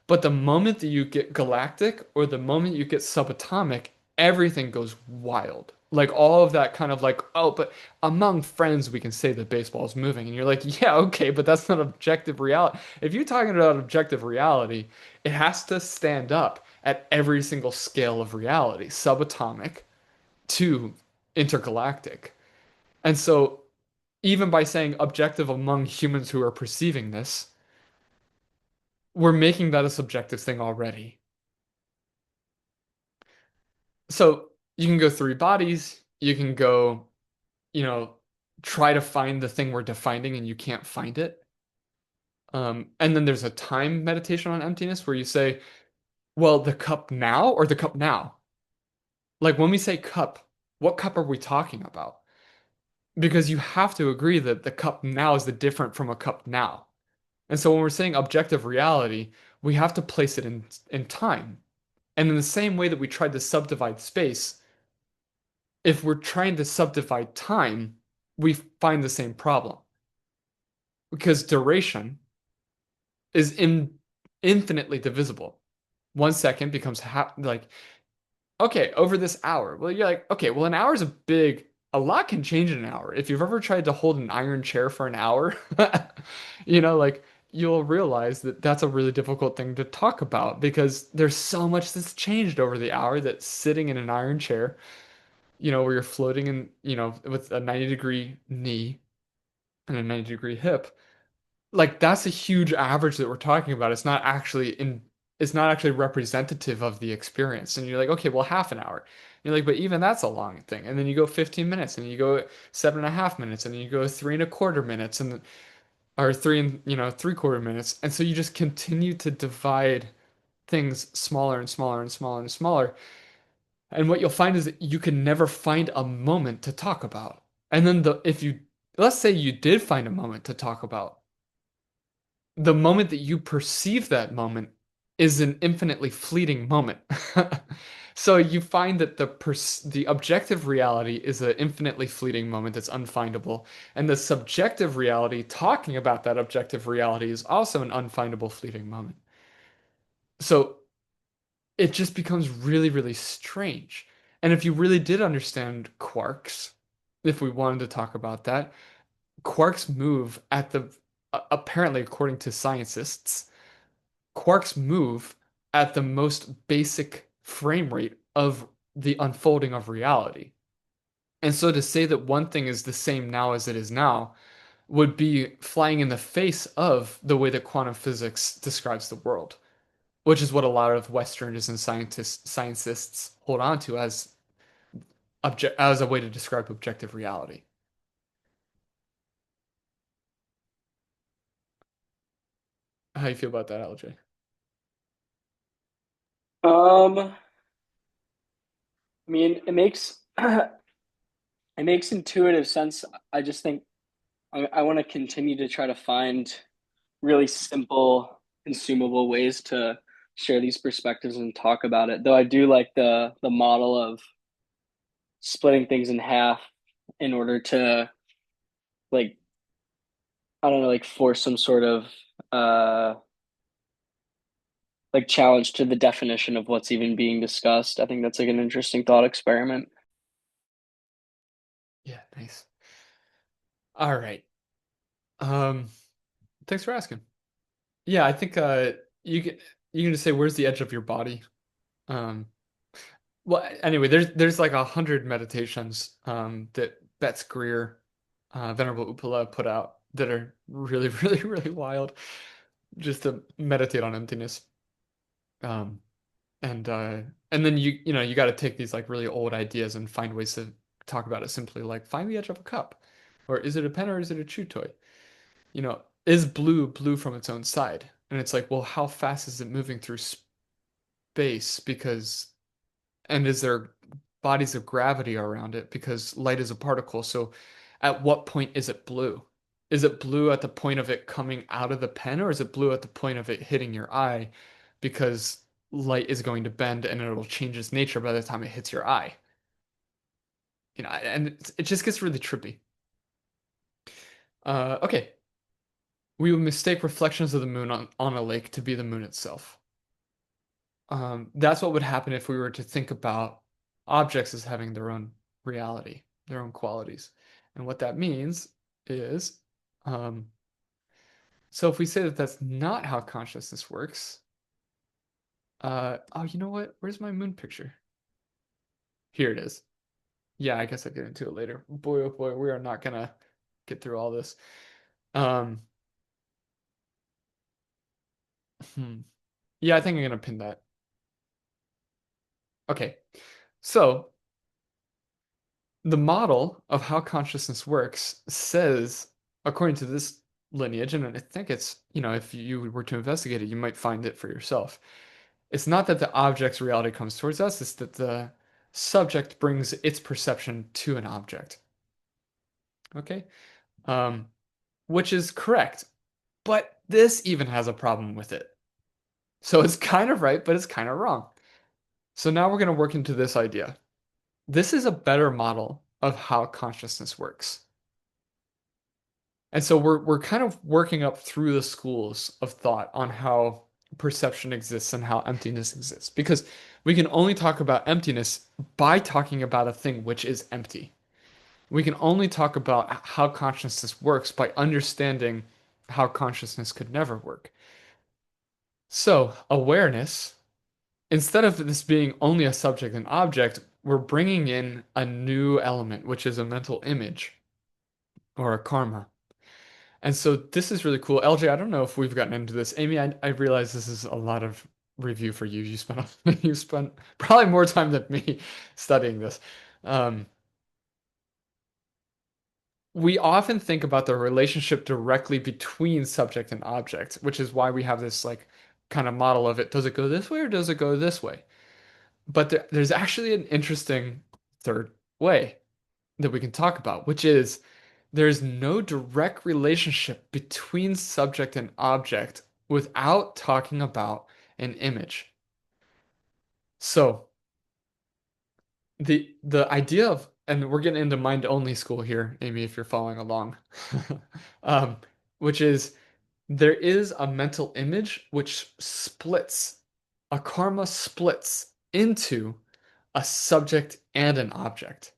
But the moment that you get galactic or the moment you get subatomic, everything goes wild. Like all of that kind of like, oh, but among friends, we can say that baseball is moving. And you're like, yeah, okay, but that's not objective reality. If you're talking about objective reality, it has to stand up at every single scale of reality, subatomic to intergalactic. And so, even by saying objective among humans who are perceiving this, we're making that a subjective thing already. So you can go three bodies, you can go, you know, try to find the thing we're defining and you can't find it. And then there's a time meditation on emptiness where you say, well, the cup now or the cup now? Like when we say cup, what cup are we talking about? Because you have to agree that the cup now is the different from a cup now. And so when we're saying objective reality, we have to place it in time. And in the same way that we tried to subdivide space, if we're trying to subdivide time, we find the same problem because duration is infinitely divisible. 1 second becomes like, okay, over this hour. Well, you're like, okay, well, an hour is a lot can change in an hour. If you've ever tried to hold an iron chair for an hour, like you'll realize that that's a really difficult thing to talk about because there's so much that's changed over the hour that sitting in an iron chair, where you're floating in, with a 90-degree knee and a 90-degree hip, like that's a huge average that we're talking about. It's not actually representative of the experience. And you're like, okay, well, half an hour. You're like, but even that's a long thing. And then you go 15 minutes and you go 7.5 minutes and then you go 3.25 minutes and or three-quarter minutes. And so you just continue to divide things smaller and smaller and smaller and smaller. And what you'll find is that you can never find a moment to talk about. And then if you let's say you did find a moment to talk about, the moment that you perceive that moment is an infinitely fleeting moment. So you find that the objective reality is an infinitely fleeting moment that's unfindable, and the subjective reality talking about that objective reality is also an unfindable fleeting moment. So it just becomes really, really strange. And if you really did understand quarks, if we wanted to talk about that, quarks move at the apparently according to scientists, quarks move at the most basic frame rate of the unfolding of reality. And so to say that one thing is the same now as it is now would be flying in the face of the way that quantum physics describes the world, which is what a lot of Westerners and scientists hold on to as a way to describe objective reality. How do you feel about that, LJ? I mean, it makes it makes intuitive sense. I just think I want to continue to try to find really simple, consumable ways to share these perspectives and talk about it. Though I do like the model of splitting things in half in order to like I don't know, like force some sort of uh like challenge to the definition of what's even being discussed. I think that's like an interesting thought experiment. Yeah, nice. All right. Um, Thanks for asking. Yeah, I think you can just say where's the edge of your body. Um, well, anyway, there's like 100 meditations that Betts Greer, Venerable Upala put out that are really, really, really wild, just to meditate on emptiness. Um, and uh, and then you got to take these like really old ideas and find ways to talk about it simply, like find the edge of a cup, or is it a pen or is it a chew toy? Is blue blue from its own side? And it's like, well, how fast is it moving through space? And is there bodies of gravity around it? Because light is a particle. So at what point is it blue? Is it blue at the point of it coming out of the pen, or is it blue at the point of it hitting your eye? Because light is going to bend and it'll change its nature by the time it hits your eye. And it just gets really trippy. Okay. We would mistake reflections of the moon on a lake to be the moon itself. That's what would happen if we were to think about objects as having their own reality, their own qualities. And what that means is, um, so if we say that that's not how consciousness works, oh, you know what? Where's my moon picture? Here it is. Yeah, I guess I'll get into it later. Boy, oh boy, we are not gonna get through all this. Um, hmm. Yeah, I think I'm gonna pin that. Okay, so the model of how consciousness works says, according to this lineage, and I think it's, if you were to investigate it, you might find it for yourself. It's not that the object's reality comes towards us, it's that the subject brings its perception to an object. Okay? Um, which is correct. But this even has a problem with it. So it's kind of right, but it's kind of wrong. So now we're going to work into this idea. This is a better model of how consciousness works. And so we're kind of working up through the schools of thought on how perception exists and how emptiness exists. Because we can only talk about emptiness by talking about a thing which is empty. We can only talk about how consciousness works by understanding how consciousness could never work. So, awareness, instead of this being only a subject and object, we're bringing in a new element, which is a mental image or a karma. And so this is really cool. LJ, I don't know if we've gotten into this. Amy, I realize this is a lot of review for you. You spent probably more time than me studying this. Um, we often think about the relationship directly between subject and object, which is why we have this like kind of model of it. Does it go this way or does it go this way? But there's actually an interesting third way that we can talk about, which is there's no direct relationship between subject and object without talking about an image. So the idea of, and we're getting into mind only school here, Amy, if you're following along, um, which is there is a mental image which splits, a karma splits into a subject and an object.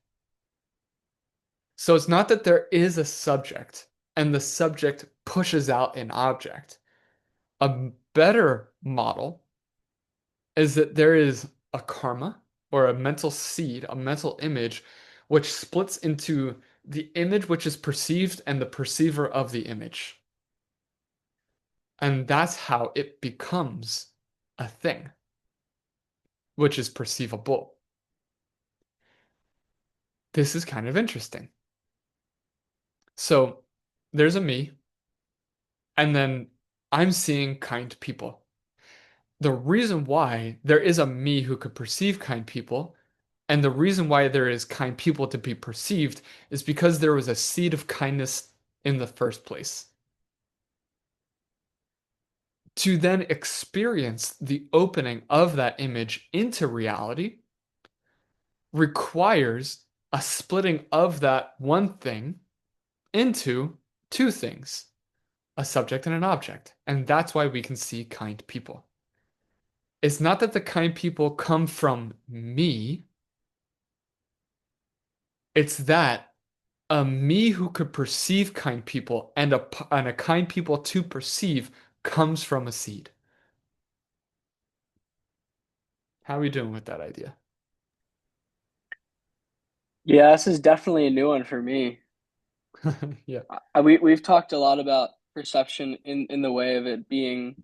So it's not that there is a subject and the subject pushes out an object. A better model is that there is a karma or a mental seed, a mental image, which splits into the image which is perceived and the perceiver of the image. And that's how it becomes a thing, which is perceivable. This is kind of interesting. So there's a me, and then I'm seeing kind people. The reason why there is a me who could perceive kind people, and the reason why there is kind people to be perceived, is because there was a seed of kindness in the first place. To then experience the opening of that image into reality requires a splitting of that one thing into two things, a subject and an object. And that's why we can see kind people. It's not that the kind people come from me, it's that a me who could perceive kind people and a kind people to perceive comes from a seed. How are we doing with that idea? Yeah, this is definitely a new one for me. Yeah, We've talked a lot about perception in the way of it being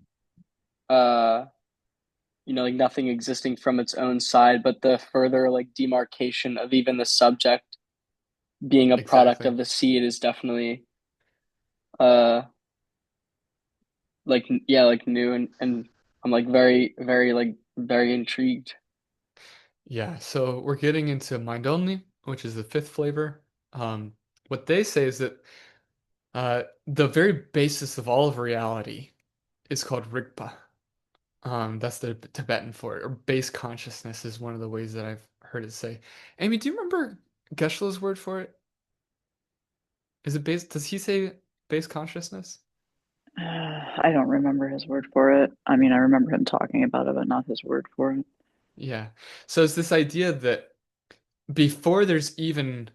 uh like nothing existing from its own side, but the further like demarcation of even the subject being a product exactly. of the seed is definitely uh like yeah, like new and I'm like very like very intrigued. Yeah, so we're getting into mind only, which is the fifth flavor. What they say is that the very basis of all of reality is called Rigpa. That's the Tibetan for it, or base consciousness is one of the ways that I've heard it say. Amy, do you remember Geshe-la's word for it? Is it base? Does he say base consciousness? I don't remember his word for it. I mean, I remember him talking about it, but not his word for it. Yeah. So it's this idea that before there's even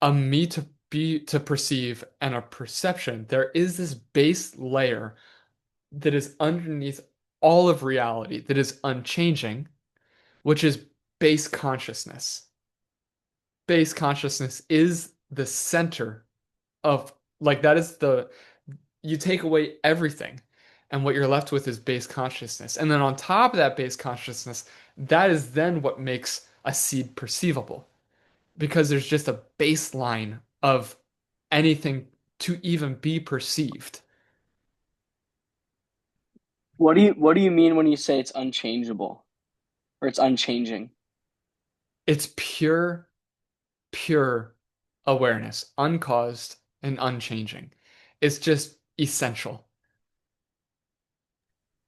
a me to be to perceive and a perception, there is this base layer that is underneath all of reality that is unchanging, which is base consciousness. Base consciousness is the center of like that is the you take away everything and what you're left with is base consciousness. And then on top of that base consciousness, that is then what makes a seed perceivable because there's just a baseline of anything to even be perceived. What do you mean when you say it's unchangeable or it's unchanging? It's pure awareness, uncaused and unchanging. It's just essential.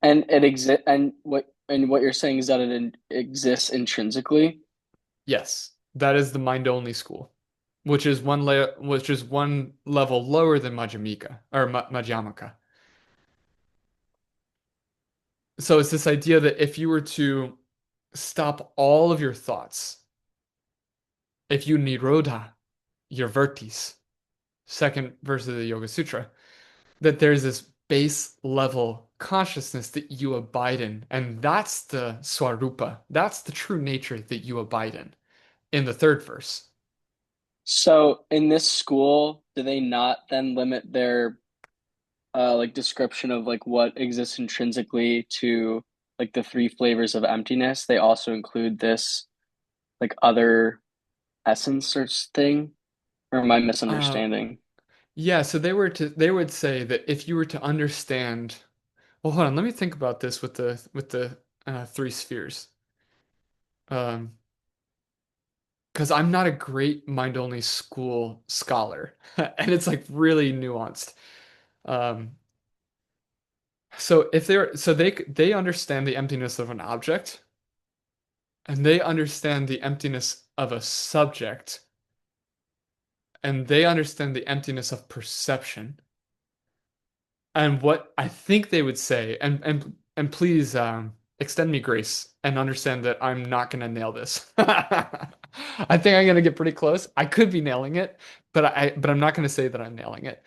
And it exist and what you're saying is that exists intrinsically. Yes, that is the mind only school, which is one layer, which is one level lower than Madhyamika or Madhyamaka. So it's this idea that if you were to stop all of your thoughts, if you nirodha your vertis, second verse of the Yoga Sutra, that there's this base level consciousness that you abide in, and that's the swarupa, that's the true nature that you abide in the third verse. So in this school, do they not then limit their like description of like what exists intrinsically to like the three flavors of emptiness? They also include this like other essence or thing, or am I Uh, misunderstanding? yeah, so they would say that if you were to understand, well, hold on, let me think about this with the three spheres. Um, because I'm not a great mind only school scholar, and it's like really nuanced. Um, so if they're so they understand the emptiness of an object, and they understand the emptiness of a subject, and they understand the emptiness of perception. And what I think they would say, and please extend me grace and understand that I'm not gonna nail this. I think I'm gonna get pretty close. I could be nailing it, but I'm not gonna say that I'm nailing it.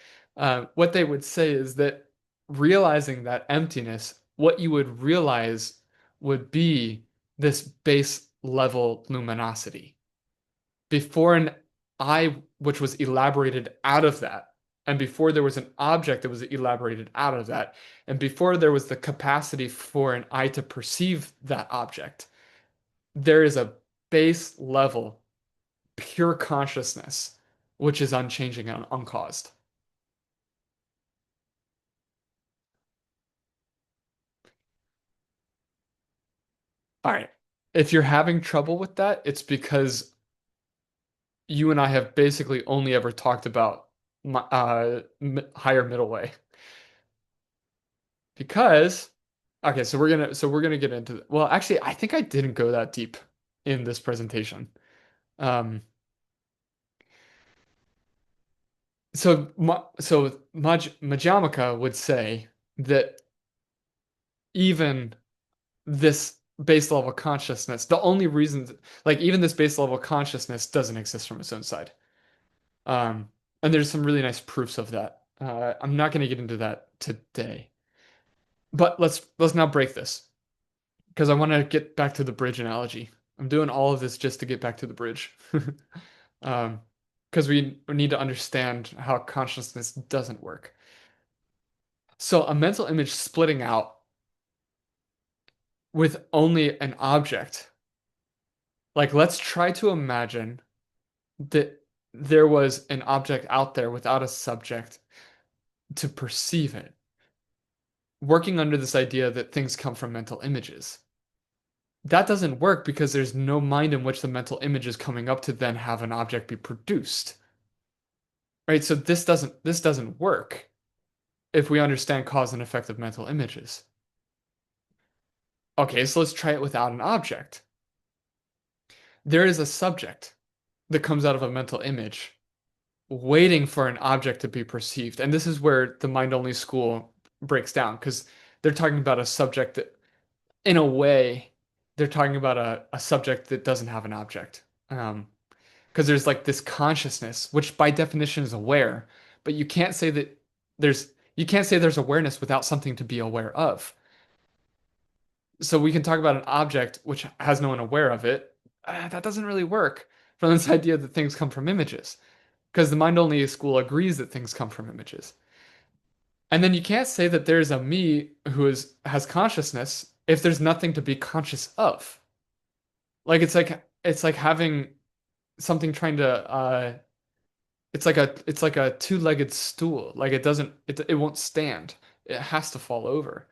What they would say is that realizing that emptiness, what you would realize would be this base level luminosity before an I which was elaborated out of that, and before there was an object that was elaborated out of that, and before there was the capacity for an I to perceive that object, there is a base level pure consciousness which is unchanging and uncaused. All right. If you're having trouble with that, it's because you and I have basically only ever talked about higher middle way. Because okay, so we're gonna get into well, actually, I think I didn't go that deep in this presentation. Um, Majamaka would say that even this base level consciousness, the only reason, like even this base level consciousness doesn't exist from its own side. Um, and there's some really nice proofs of that. I'm not going to get into that today, but let's now break this. Because I want to get back to the bridge analogy. I'm doing all of this just to get back to the bridge. Um, because we need to understand how consciousness doesn't work. So a mental image splitting out with only an object. Like let's try to imagine that there was an object out there without a subject to perceive it, working under this idea that things come from mental images. That doesn't work because there's no mind in which the mental image is coming up to then have an object be produced. Right? So this doesn't work if we understand cause and effect of mental images. Okay, so let's try it without an object. There is a subject that comes out of a mental image waiting for an object to be perceived. And this is where the mind only school breaks down because they're talking about a subject that, in a way, they're talking about a subject that doesn't have an object. Because there's like this consciousness, which by definition is aware, but you can't say there's awareness without something to be aware of. So we can talk about an object which has no one aware of it. That doesn't really work from this idea that things come from images, because the mind-only school agrees that things come from images. And then you can't say that there's a me who has consciousness if there's nothing to be conscious of. Like it's like having something trying to it's like a two-legged stool. Like it won't stand. It has to fall over.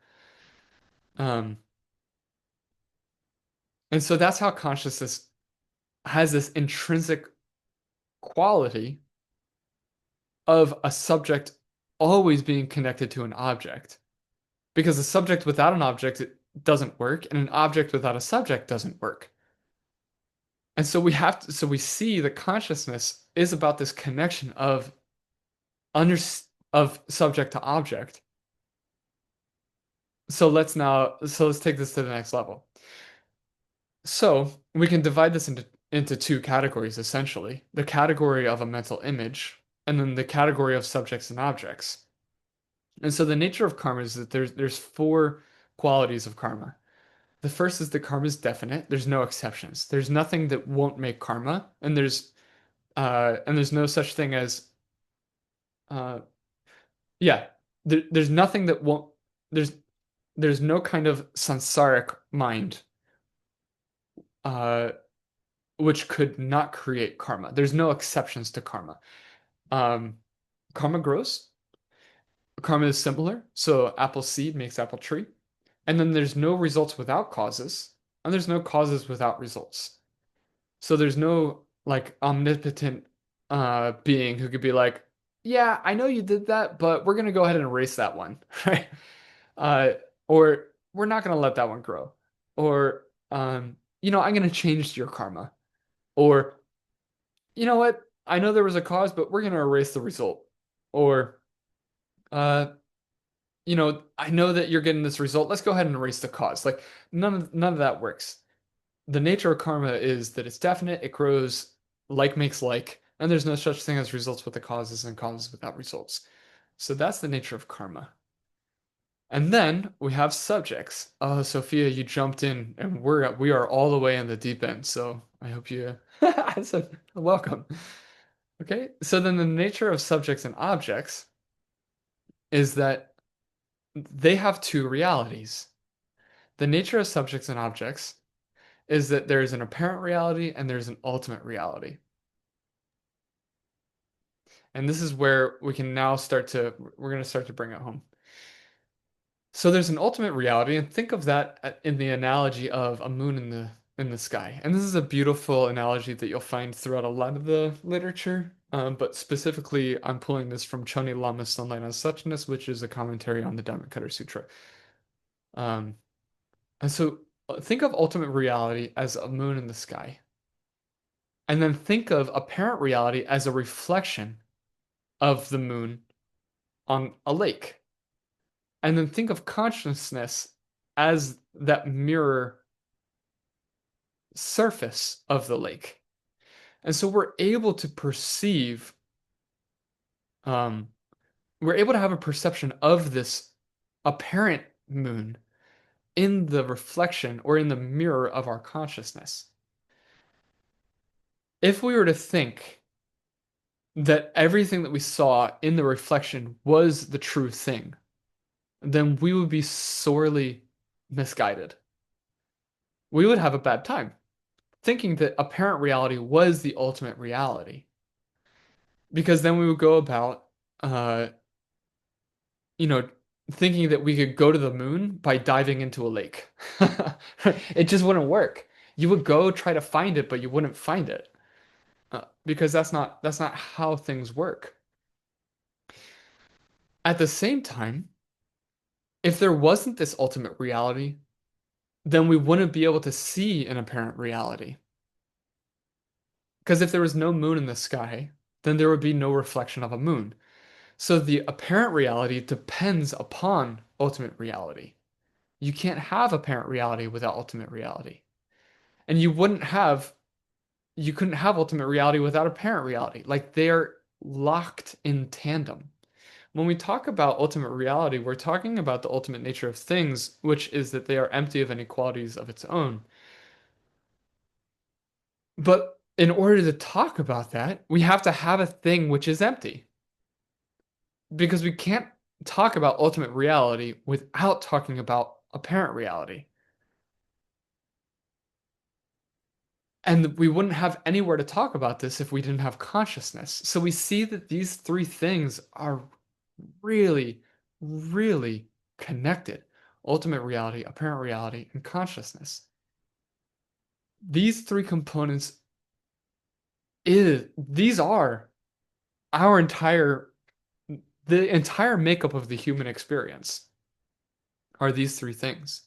Um and so that's how consciousness has this intrinsic quality of a subject always being connected to an object. Because a subject without an object it doesn't work, and an object without a subject doesn't work. And so we see that consciousness is about this connection under of subject to object. So let's take this to the next level. So we can divide this into two categories essentially. The category of a mental image and then the category of subjects and objects. And so the nature of karma is that there's four qualities of karma. The first is that karma is definite. There's no exceptions. There's nothing that won't make karma, and there's no such thing as uh yeah, there's nothing that won't there's there's no kind of samsaric mind uh which could not create karma. There's no exceptions to karma. Um Karma grows. Karma is similar. So apple seed makes apple tree. And then there's no results without causes, and there's no causes without results. So there's no like omnipotent being who could be like, yeah, I know you did that, but we're gonna go ahead and erase that one, right? Uh, or we're not gonna let that one grow. Or I'm gonna change your karma. Or you know what? I know there was a cause, but we're gonna erase the result. Or uh, I know that you're getting this result. Let's go ahead and erase the cause. Like none of that works. The nature of karma is that it's definite, it grows, like makes like, and there's no such thing as results with the causes and causes without results. So that's the nature of karma. And then we have subjects. Oh, Sophia, you jumped in, and we are all the way in the deep end. So I hope you I said welcome. Okay, so then the nature of subjects and objects is that they have two realities. The nature of subjects and objects is that there is an apparent reality and there's an ultimate reality. And this is where we're going to start to bring it home. So there's an ultimate reality, and think of that in the analogy of a moon in the sky. And this is a beautiful analogy that you'll find throughout a lot of the literature. But specifically, I'm pulling this from Choni Lama's Sunlight on Suchness, which is a commentary on the Dhammapada Sutra. Um, and so think of ultimate reality as a moon in the sky. And then think of apparent reality as a reflection of the moon on a lake. And then think of consciousness as that mirror surface of the lake. And so um, we're able to have a perception of this apparent moon in the reflection or in the mirror of our consciousness. If we were to think that everything that we saw in the reflection was the true thing, then we would be sorely misguided. We would have a bad time thinking that apparent reality was the ultimate reality. Because then we would go about, uh, you know, thinking that we could go to the moon by diving into a lake. It just wouldn't work. You would go try to find it, but you wouldn't find it. Because that's not how things work. At the same time, if there wasn't this ultimate reality, then we wouldn't be able to see an apparent reality. Because if there was no moon in the sky, then there would be no reflection of a moon. So the apparent reality depends upon ultimate reality. You can't have apparent reality without ultimate reality. And you couldn't have ultimate reality without apparent reality. Like they're locked in tandem. When we talk about ultimate reality, we're talking about the ultimate nature of things, which is that they are empty of any qualities of its own. But in order to talk about that, we have to have a thing which is empty. Because we can't talk about ultimate reality without talking about apparent reality. And we wouldn't have anywhere to talk about this if we didn't have consciousness. So we see that these three things are really, really connected: ultimate reality, apparent reality, and consciousness. These three components these are our the entire makeup of the human experience are these three things.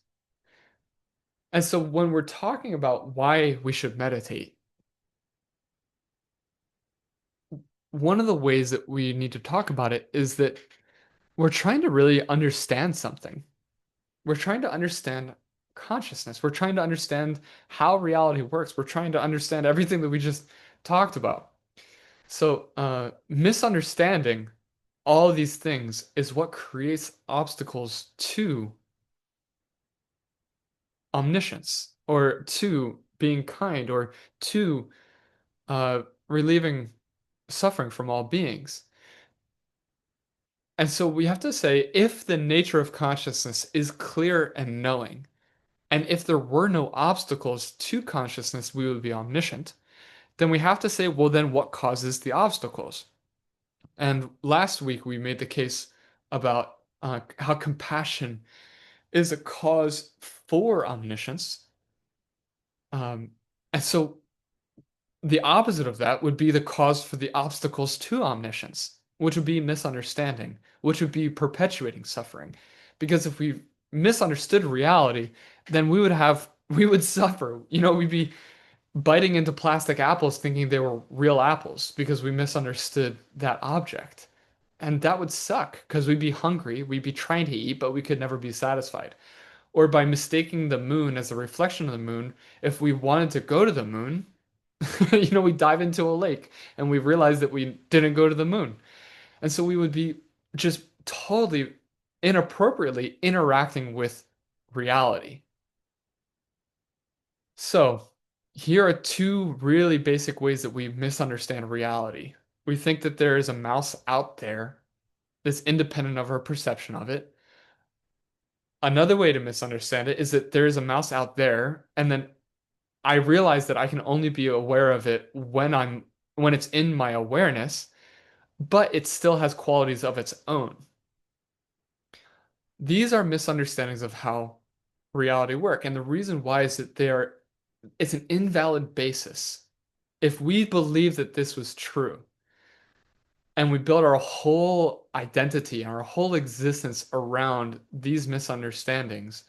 And so when we're talking about why we should meditate, one of the ways that we need to talk about it is that we're trying to really understand something. We're trying to understand consciousness. We're trying to understand how reality works. We're trying to understand everything that we just talked about. So, misunderstanding all of these things is what creates obstacles to omniscience, or to being kind, or to relieving suffering from all beings. And so we have to say, if the nature of consciousness is clear and knowing, and if there were no obstacles to consciousness, we would be omniscient, then we have to say, well, then what causes the obstacles? And last week we made the case about how compassion is a cause for omniscience. Um, and so the opposite of that would be the cause for the obstacles to omniscience, which would be misunderstanding, which would be perpetuating suffering. Because if we misunderstood reality, then we would suffer. We'd be biting into plastic apples thinking they were real apples because we misunderstood that object. And that would suck because we'd be hungry, we'd be trying to eat, but we could never be satisfied. Or by mistaking the moon as a reflection of the moon, if we wanted to go to the moon, we dive into a lake and we realize that we didn't go to the moon. And so we would be just totally inappropriately interacting with reality. So, here are two really basic ways that we misunderstand reality. We think that there is a mouse out there that's independent of our perception of it. Another way to misunderstand it is that there is a mouse out there, and then I realize that I can only be aware of it when it's in my awareness, but it still has qualities of its own. These are misunderstandings of how reality work, and the reason why is that it's an invalid basis. If we believe that this was true, and we build our whole identity and our whole existence around these misunderstandings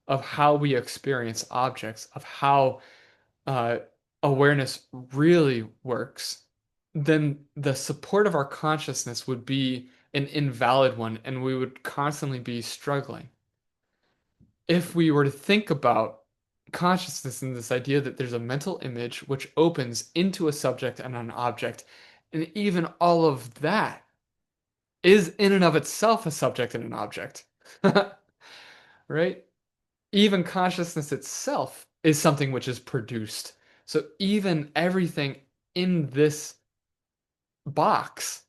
of how we experience objects, of how uh, awareness really works, then the support of our consciousness would be an invalid one, and we would constantly be struggling. If we were to think about consciousness in this idea that there's a mental image which opens into a subject and an object, and even all of that is in and of itself a subject and an object, right? Even consciousness itself is something which is produced. So even everything in this box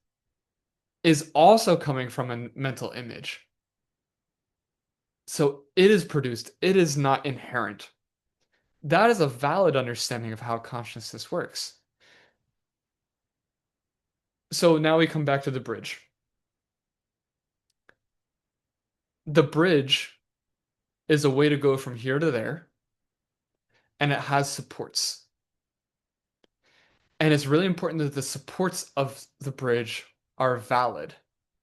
is also coming from a mental image. So it is produced, it is not inherent. That is a valid understanding of how consciousness works. So now we come back to the bridge. The bridge is a way to go from here to there, and it has supports. And it's really important that the supports of the bridge are valid,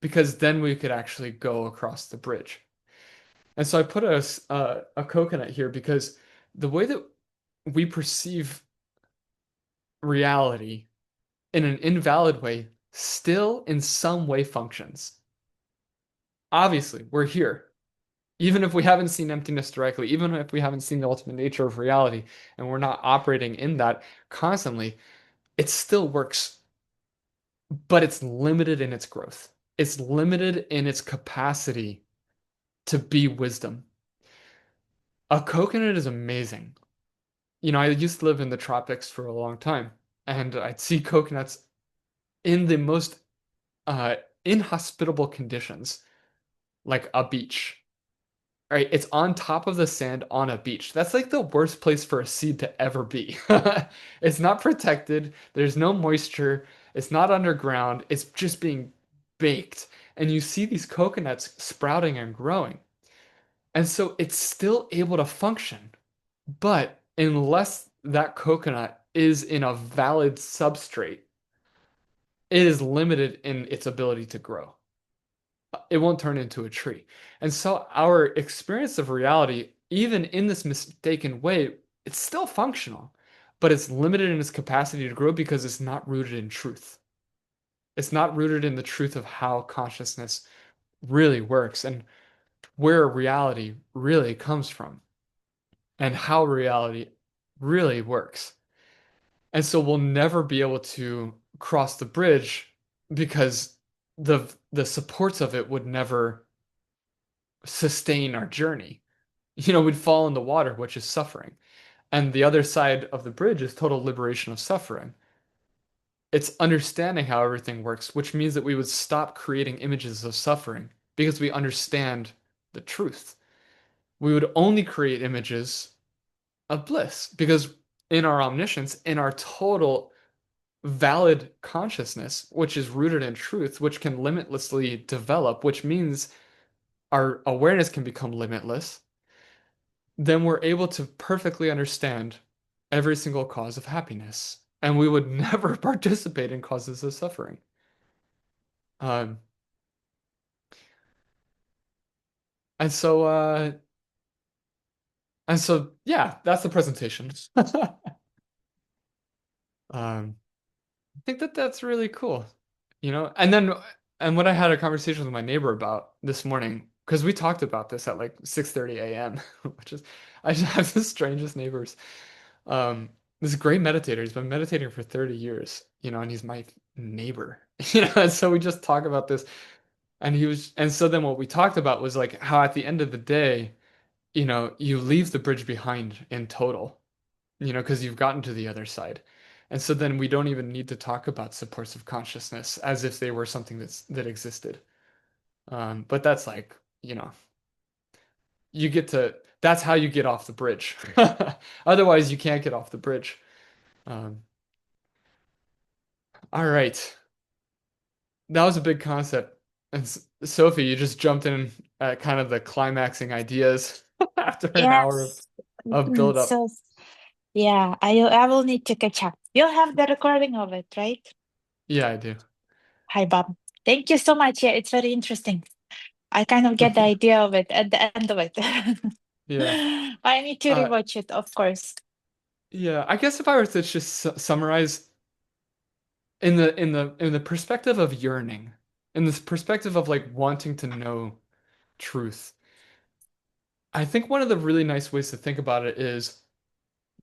because then we could actually go across the bridge. And so I put a coconut here because the way that we perceive reality in an invalid way still in some way functions. Obviously, we're here. Even if we haven't seen emptiness directly, even if we haven't seen the ultimate nature of reality, and we're not operating in that constantly, it still works, but it's limited in its growth. It's limited in its capacity to be wisdom. A coconut is amazing. I used to live in the tropics for a long time, and I'd see coconuts in the most uh, inhospitable conditions, like a beach. Right, it's on top of the sand on a beach. That's like the worst place for a seed to ever be. It's not protected. There's no moisture. It's not underground. It's just being baked. And you see these coconuts sprouting and growing. And so it's still able to function. But unless that coconut is in a valid substrate, it is limited in its ability to grow. It won't turn into a tree. And so our experience of reality, even in this mistaken way, it's still functional, but it's limited in its capacity to grow because it's not rooted in truth. It's not rooted in the truth of how consciousness really works and where reality really comes from and how reality really works. And so we'll never be able to cross the bridge because the supports of it would never sustain our journey. We'd fall in the water, which is suffering. And the other side of the bridge is total liberation of suffering. It's understanding how everything works, which means that we would stop creating images of suffering because we understand the truth. We would only create images of bliss because in our omniscience, in our total valid consciousness, which is rooted in truth, which can limitlessly develop, which means our awareness can become limitless, then we're able to perfectly understand every single cause of happiness. And we would never participate in causes of suffering. Um, and so, uh, yeah, that's the presentation. Um, I think that that's really cool, and when I had a conversation with my neighbor about this morning, because we talked about this at like 6:30 a.m., which is, I just have the strangest neighbors. Um, this great meditator, he's been meditating for 30 years, and he's my neighbor, and so we just talk about this, and so then what we talked about was like how at the end of the day, you leave the bridge behind in total, because you've gotten to the other side. And so then we don't even need to talk about supports of consciousness as if they were something that existed. But that's like, you know, that's how you get off the bridge. Otherwise, you can't get off the bridge. Um, all right. That was a big concept. And Sophie, you just jumped in at kind of the climaxing ideas after an hour of, Yes. of build up. So yeah, I will need to catch up. You'll have the recording of it, right? Yeah, I do. Hi, Bob. Thank you so much. Yeah, it's very interesting. I kind of get the idea of it at the end of it. Yeah. I need to Uh, rewatch it, of course. yeah, I guess if I were to just summarize in the perspective of yearning, in this perspective of like wanting to know truth, I think one of the really nice ways to think about it is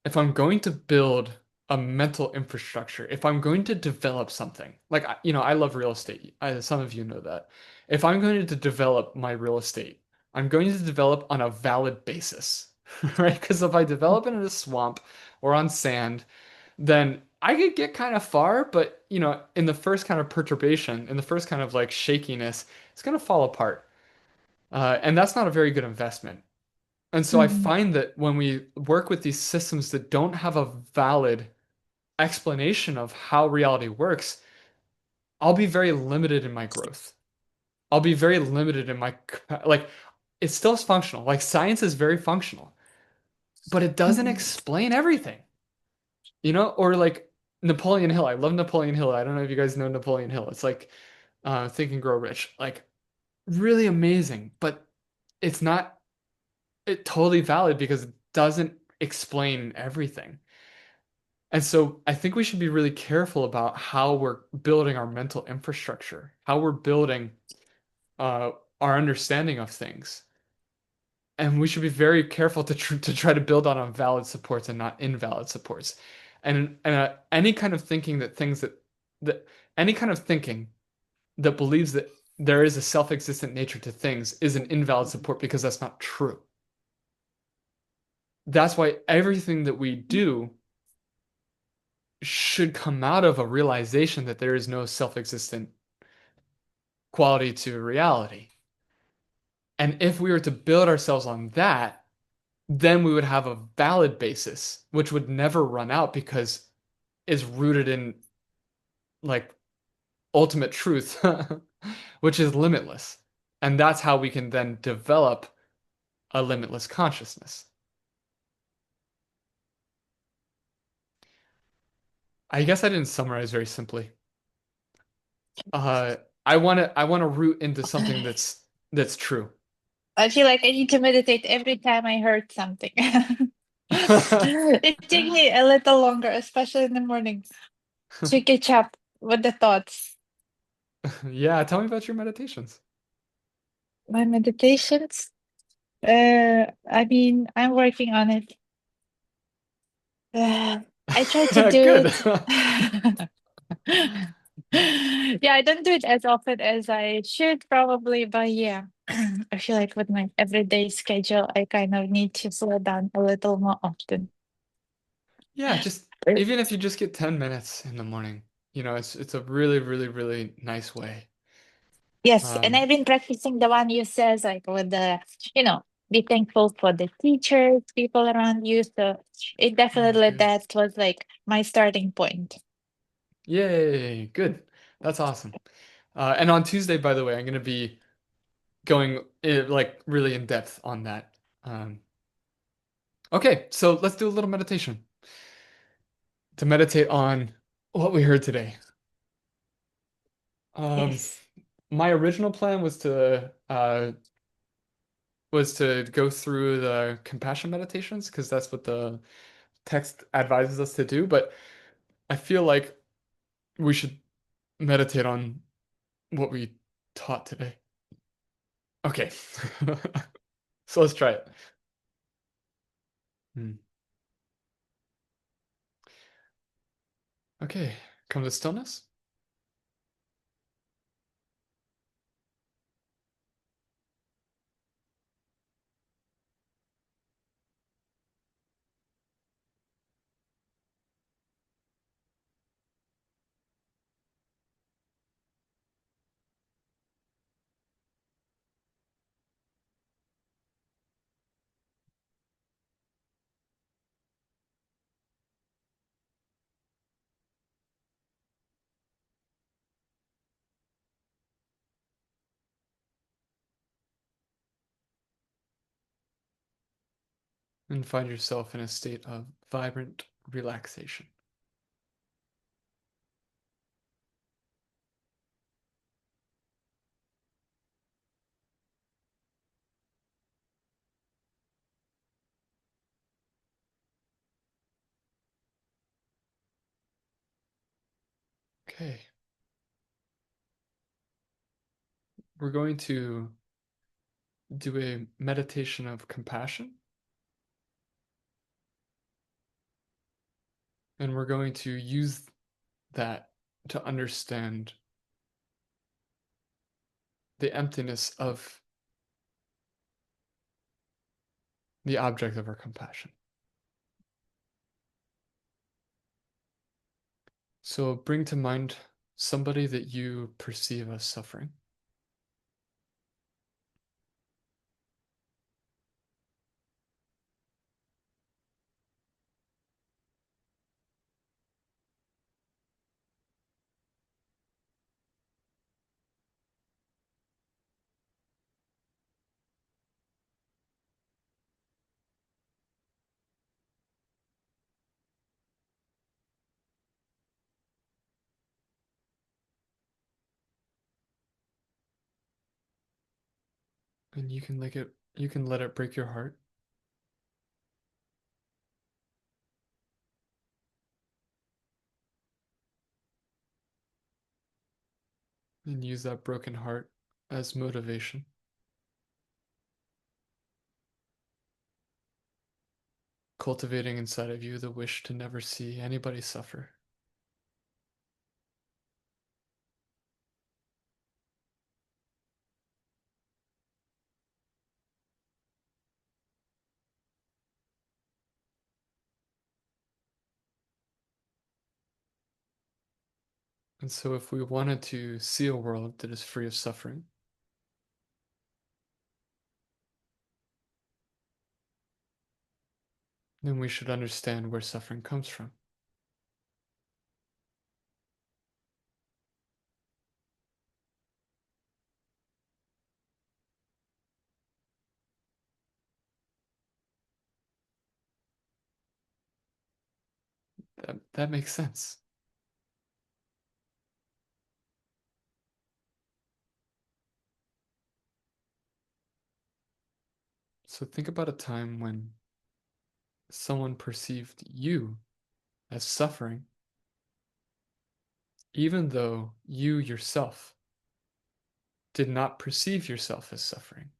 if I'm going to build a mental infrastructure, if I'm going to develop something, like I love real estate. Some of you know that. If I'm going to develop my real estate, I'm going to develop on a valid basis, right? Because if I develop it in a swamp or on sand, then I could get kind of far, but in the first kind of perturbation, in the first kind of like shakiness, it's gonna fall apart. And that's not a very good investment. And so I Mhm. find that when we work with these systems that don't have a valid explanation of how reality works, I'll be very limited in my growth. I'll be very limited in like it still is functional. Like science is very functional, but it doesn't Mhm. explain everything. Or like Napoleon Hill. I love Napoleon Hill. I don't know if you guys know Napoleon Hill. It's like Think and Grow Rich. Like really amazing, but it's not totally valid because it doesn't explain everything. And so I think we should be really careful about how we're building our mental infrastructure, how we're building uh, our understanding of things. And we should be very careful to try to build on valid supports and not invalid supports. And any kind of thinking that things that any kind of thinking that believes that there is a self-existent nature to things is an invalid support because that's not true. That's why everything that we do should come out of a realization that there is no self-existent quality to reality. And if we were to build ourselves on that, then we would have a valid basis, which would never run out because it's rooted in like ultimate truth, which is limitless. And that's how we can then develop a limitless consciousness. I guess I didn't summarize very simply. Uh, I want to root into something that's true. I feel like I need to meditate every time I heard something. It takes me a little longer, especially in the morning, to catch up with the thoughts. Yeah, tell me about your meditations. My meditations, I mean, I'm working on it. Uh, I try to do Good. it. Yeah, I don't do it as often as I should probably, but yeah, I feel like with my everyday schedule, I kind of need to slow down a little more often. Yeah, just even if you just get 10 minutes in the morning, it's a really, really, really nice way. Yes, and Um, I've been practicing the one you says like with the, be thankful for the teachers, people around you. So it oh, definitely good. that was like my starting point. Yay, good. That's awesome. And on Tuesday, by the way, I'm going to be going like really in depth on that. Okay, so let's do a little meditation to meditate on what we heard today. Um, Yes. my original plan was to go through the compassion meditations because that's what the text advises us to do, but I feel like we should meditate on what we taught today. Okay. So let's try it. Hmm. Okay, come to stillness. And find yourself in a state of vibrant relaxation. Okay, we're going to do a meditation of compassion, and we're going to use that to understand the emptiness of the object of our compassion. So bring to mind somebody that you perceive as suffering. And you can let it break your heart. and use that broken heart as motivation. Cultivating inside of you the wish to never see anybody suffer. And so, if we wanted to see a world that is free of suffering, then we should understand where suffering comes from. That makes sense. So, think about a time when someone perceived you as suffering, even though you yourself did not perceive yourself as suffering.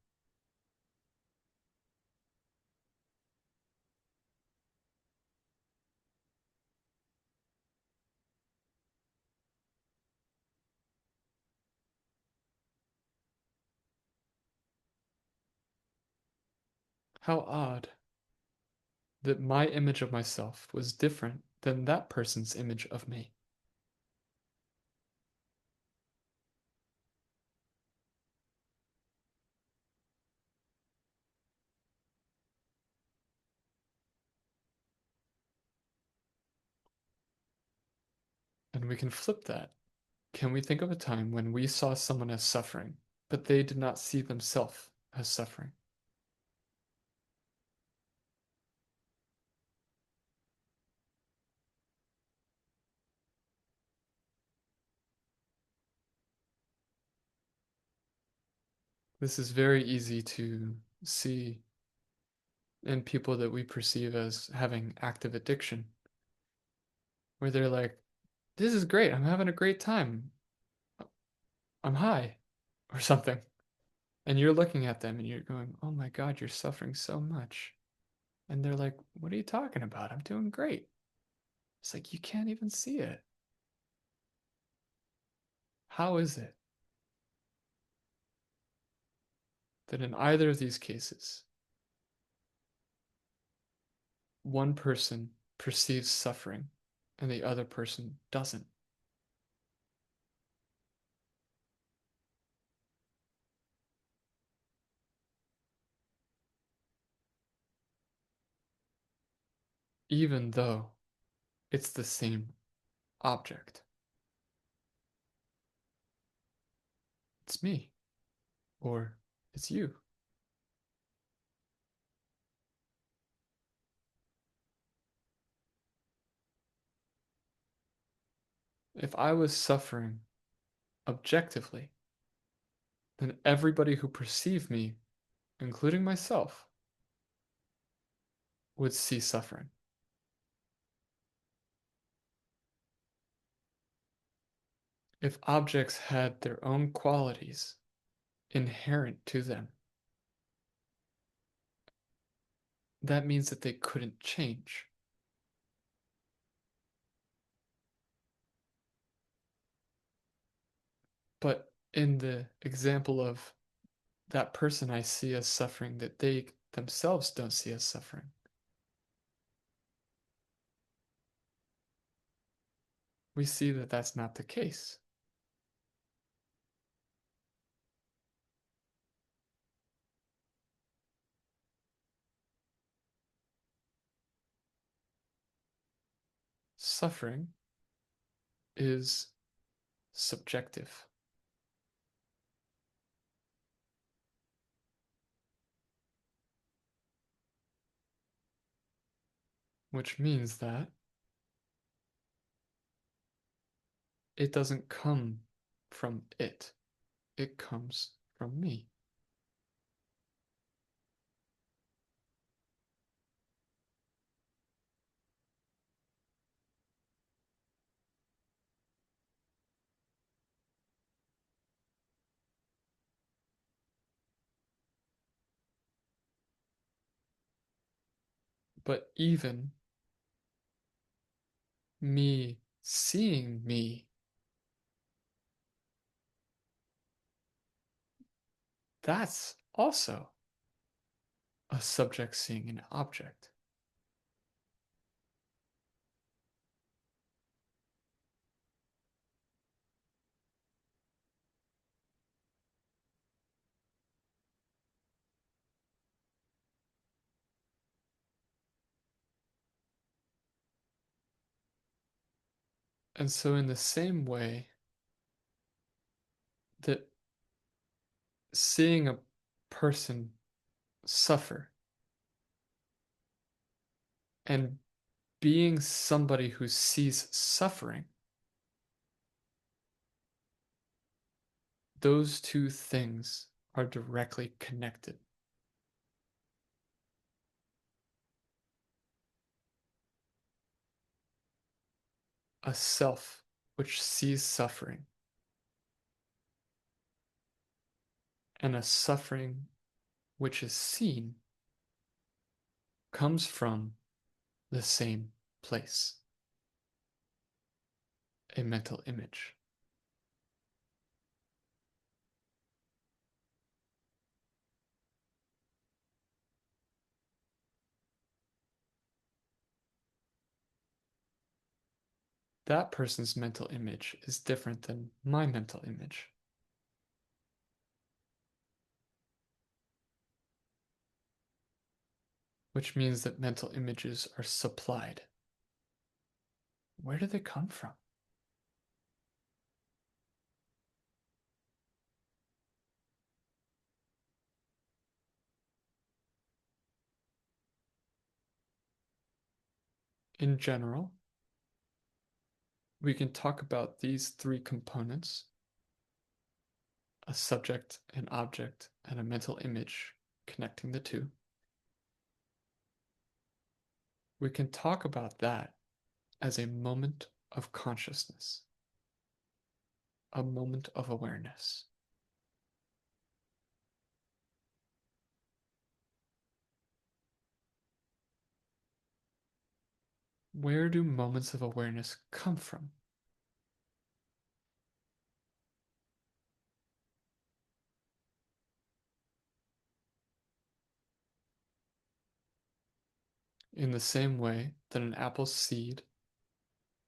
How odd that my image of myself was different than that person's image of me. And we can flip that. Can we think of a time when we saw someone as suffering, but they did not see themselves as suffering? This is very easy to see in people that we perceive as having active addiction, where they're like, this is great. I'm having a great time. I'm high or something. And you're looking at them and you're going, oh my God, you're suffering so much. And they're like, what are you talking about? I'm doing great. It's like, you can't even see it. How is it that in either of these cases, one person perceives suffering and the other person doesn't? Even though it's the same object. It's me, or it's you. If I was suffering objectively, then everybody who perceived me, including myself, would see suffering. If objects had their own qualities inherent to them, that means that they couldn't change. But in the example of that person I see as suffering that they themselves don't see as suffering, we see that that's not the case. Suffering is subjective, which means that it doesn't come from it, it comes from me. but even me seeing me, that's also a subject seeing an object. And so, in the same way that seeing a person suffer and being somebody who sees suffering, those two things are directly connected. A self which sees suffering and a suffering which is seen comes from the same place, a mental image. That person's mental image is different than my mental image. Which means that mental images are supplied. Where do they come from? In general, we can talk about these three components: a subject, an object, and a mental image connecting the two. We can talk about that as a moment of consciousness, a moment of awareness. Where do moments of awareness come from? In the same way that an apple seed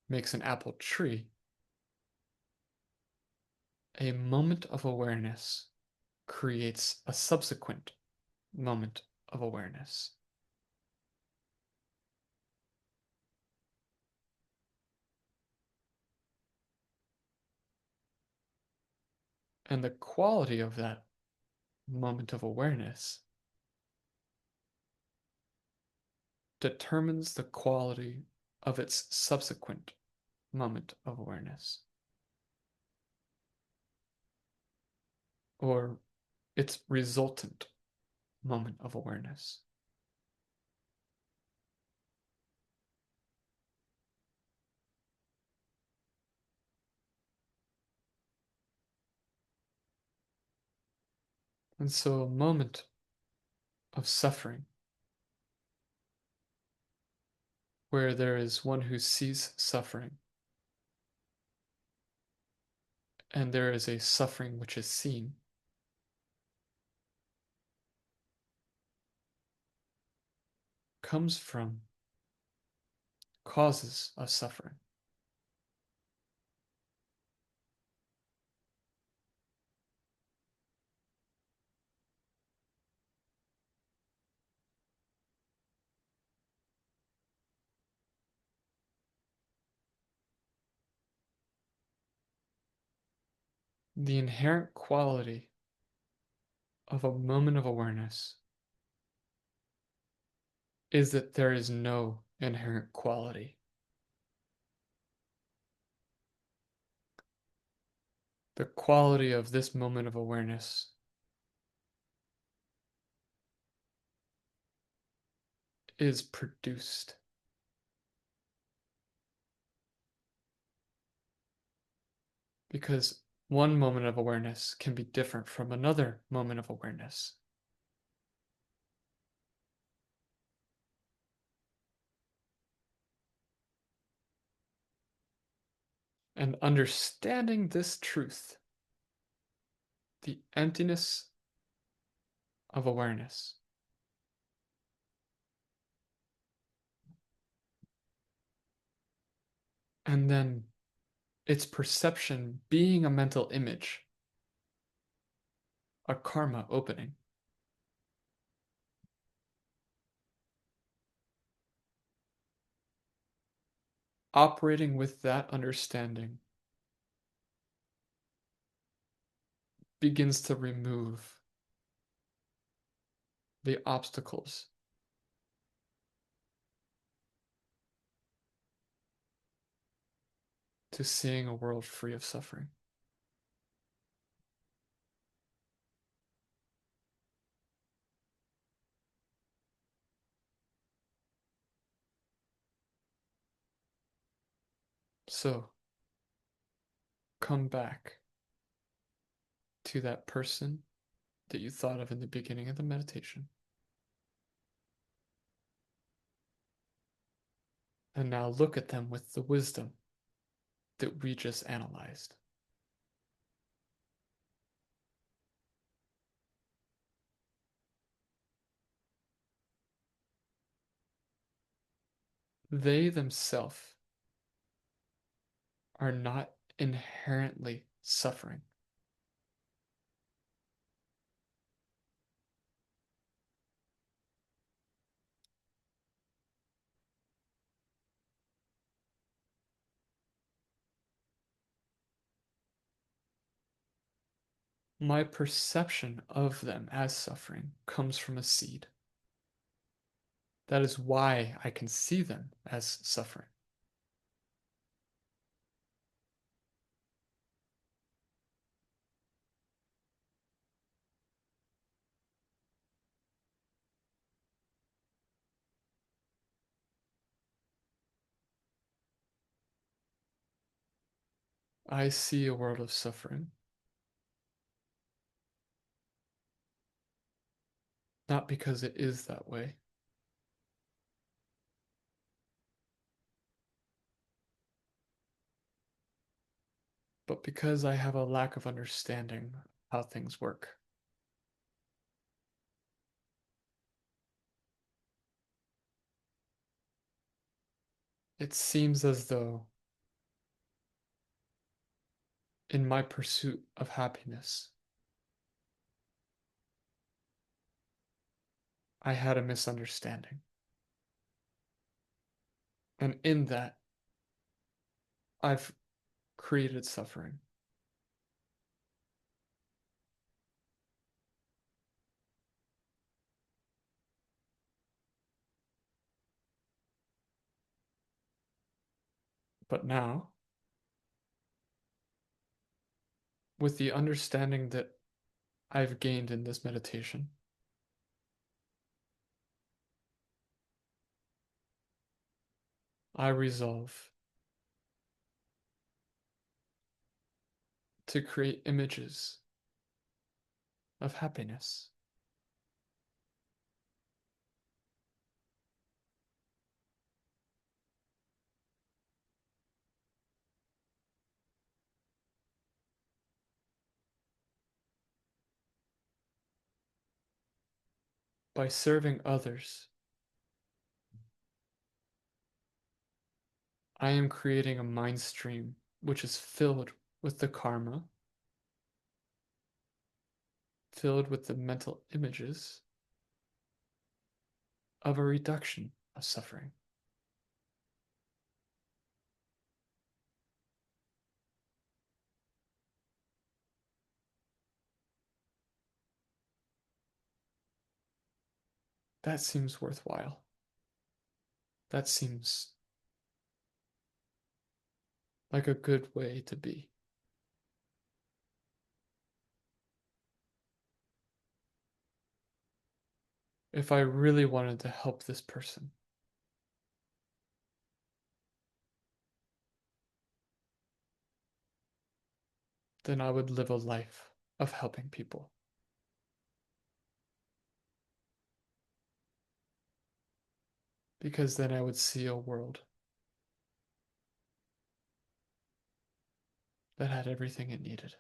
makes an apple tree, a moment of awareness creates a subsequent moment of awareness. And the quality of that moment of awareness determines the quality of its subsequent moment of awareness, or its resultant moment of awareness. And so a moment of suffering where there is one who sees suffering and there is a suffering which is seen comes from causes of suffering. The inherent quality of a moment of awareness is that there is no inherent quality. The quality of this moment of awareness is produced. Because one moment of awareness can be different from another moment of awareness. And understanding this truth, the emptiness of awareness, and then its perception being a mental image, a karma opening. Operating with that understanding begins to remove the obstacles to seeing a world free of suffering. So, come back to that person that you thought of in the beginning of the meditation. And now look at them with the wisdom that we just analyzed. They themselves are not inherently suffering. My perception of them as suffering comes from a seed. That is why I can see them as suffering. I see a world of suffering, not because it is that way, but because I have a lack of understanding how things work. It seems as though, in my pursuit of happiness, I had a misunderstanding. And in that, I've created suffering. But now, with the understanding that I've gained in this meditation, I resolve to create images of happiness by serving others. I am creating a mind stream which is filled with the karma, filled with the mental images of a reduction of suffering. That seems worthwhile. That seems like a good way to be. If I really wanted to help this person, then I would live a life of helping people. Because then I would see a world that had everything it needed.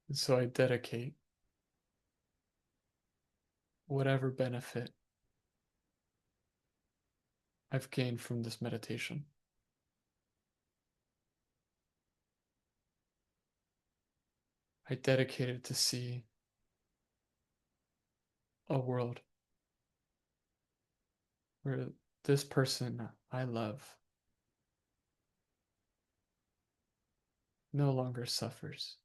And so I dedicate whatever benefit I've gained from this meditation. I dedicate it to see a world where this person I love no longer suffers.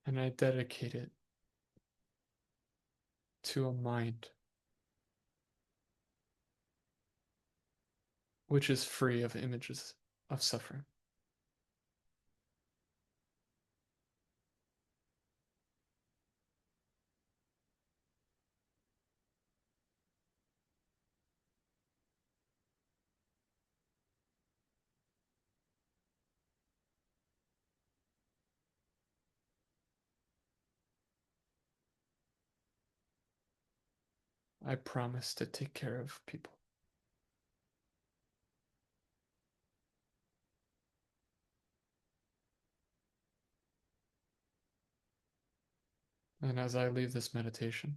And I dedicate it to a mind which is free of images of suffering. I promise to take care of people. And as I leave this meditation,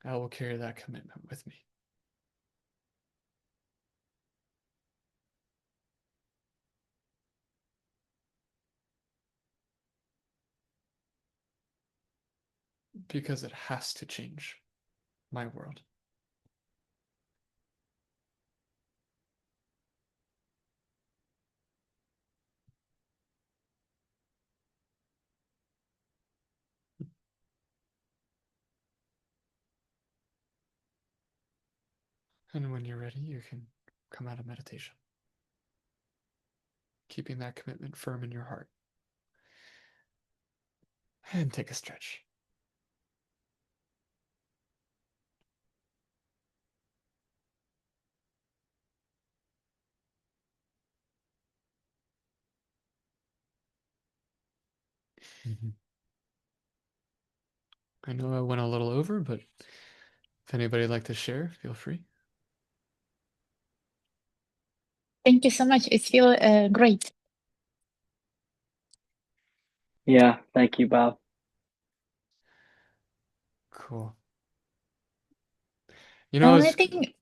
I will carry that commitment with me. Because it has to change my world. And when you're ready, you can come out of meditation, keeping that commitment firm in your heart. And take a stretch. Mhm. I know I went a little over, but if anybody would like to share, feel free. Thank you so much. It feels great. Yeah, thank you, Bob. Cool. You The know, only it's thing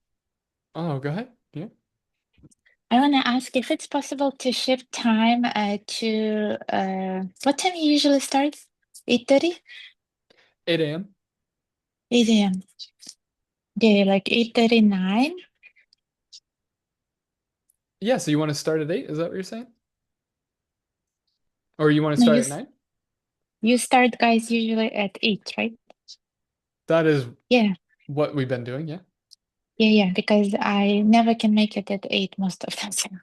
oh, go ahead. Yeah. I want to ask if it's possible to shift time to what time you usually start? 8:30? 8 a.m. 8 a.m. Yeah, like 8:39. Yeah, so you want to start at 8? Is that what you're saying? Or you want to No, start at 9? you start guys usually at 8, right? That is Yeah. what we've been doing, yeah. Yeah, because I never can make it at 8 most of the time.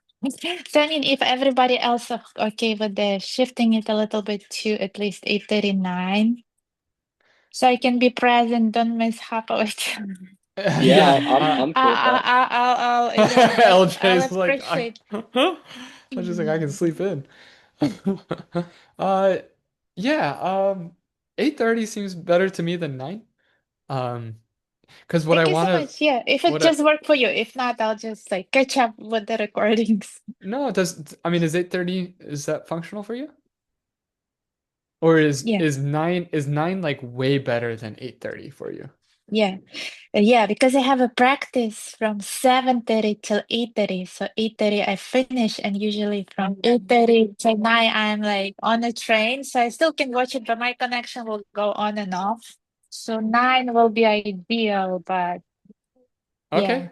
So I mean, if everybody else are okay with the shifting it a little bit to at least 8:39, so I can be present, don't miss half of it. Yeah, Yeah. I'm cool with that. I'll LJ's like appreciate. I was just like I can sleep in. Uh yeah, 8:30 seems better to me than 9. Um because what I Thank you want so to much. Yeah, if it what I just work for you. If not, I'll just like catch up with the recordings. no, it does I mean is 8:30 is that functional for you? Or is Yeah, is 9 like way better than 8:30 for you? yeah. Yeah, because I have a practice from 7:30 till 8:30. So 8:30 I finish, and usually from 8:30 till 9 I'm like on a train. So I still can watch it, but my connection will go on and off. So 9 will be ideal, but yeah. Okay.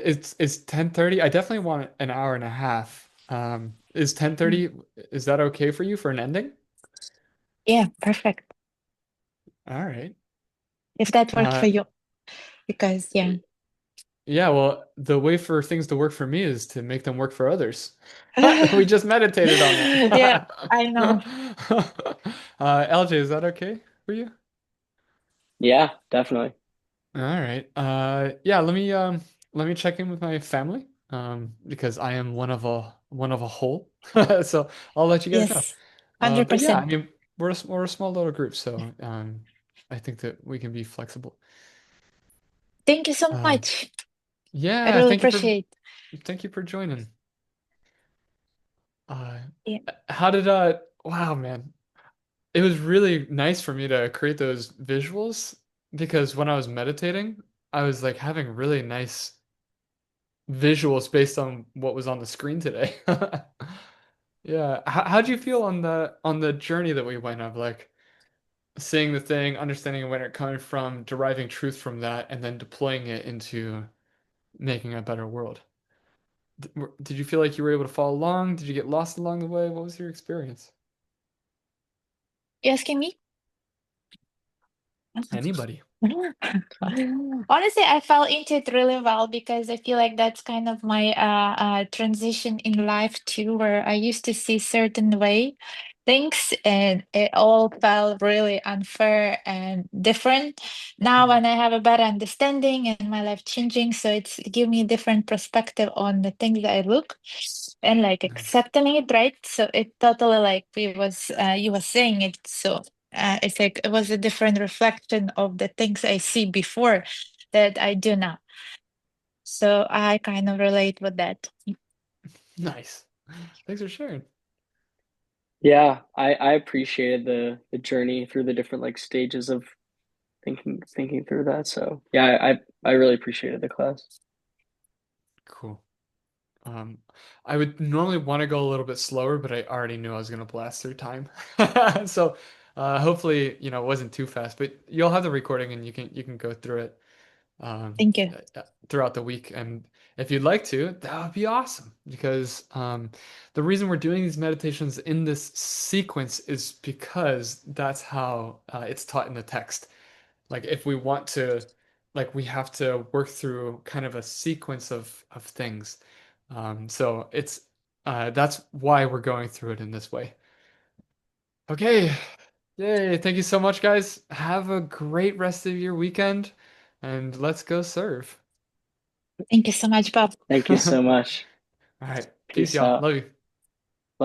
It's 10:30. I definitely want an hour and a half. Is Mm. 10:30 is that okay for you for an ending? Yeah, perfect. All right. If that worked Uh for you. Because yeah. yeah, well, the way for things to work for me is to make them work for others. We just meditated on Yeah, that. I know. LJ, is that okay for you? Yeah, definitely. All right. Yeah, let me let me check in with my family, because I am one of a whole. So I'll let you guys know. Yes, But yeah, I 100%. mean, we're a small little group, so I think that we can be flexible. Thank you so Uh, much. I yeah, really appreciate. thank you for joining. Uh, Yeah. how did wow, man. It was really nice for me to create those visuals because when I was meditating, I was like having really nice visuals based on what was on the screen today. Yeah. How'd you feel on the journey that we went of like seeing the thing, understanding where it coming from, deriving truth from that, and then deploying it into making a better world? Did you feel like you were able to follow along? Did you get lost along the way? What was your experience? You asking me? Anybody? Honestly, I fell into it really well because I feel like that's kind of my transition in life too, where I used to see certain way things and it all felt really unfair and different. Now Mm, when I have a better understanding and my life changing, so it's give me a different perspective on the things that I look and like nice. accepting it, right? So it totally like we was you was saying it so it's like it was a different reflection of the things I see before that I do now. So I kind of relate with that. Nice. Thanks for sharing. Yeah, I appreciated the journey through the different like stages of thinking through that. So yeah, I really appreciated the class. Cool. Um, I would normally want to go a little bit slower, but I already knew I was going to blast through time. So, hopefully, it wasn't too fast, but you'll have the recording and you can go through it Thank you. throughout the week. And if you'd like to, that would be awesome because the reason we're doing these meditations in this sequence is because that's how it's taught in the text. Like if we want to, like we have to work through kind of a sequence of things. So it's that's why we're going through it in this way. Okay. Yay. Thank you so much, guys. Have a great rest of your weekend and let's go serve. Thank you so much, Bob. Thank you All so much. right. Peace, Peace y'all. out. Love you.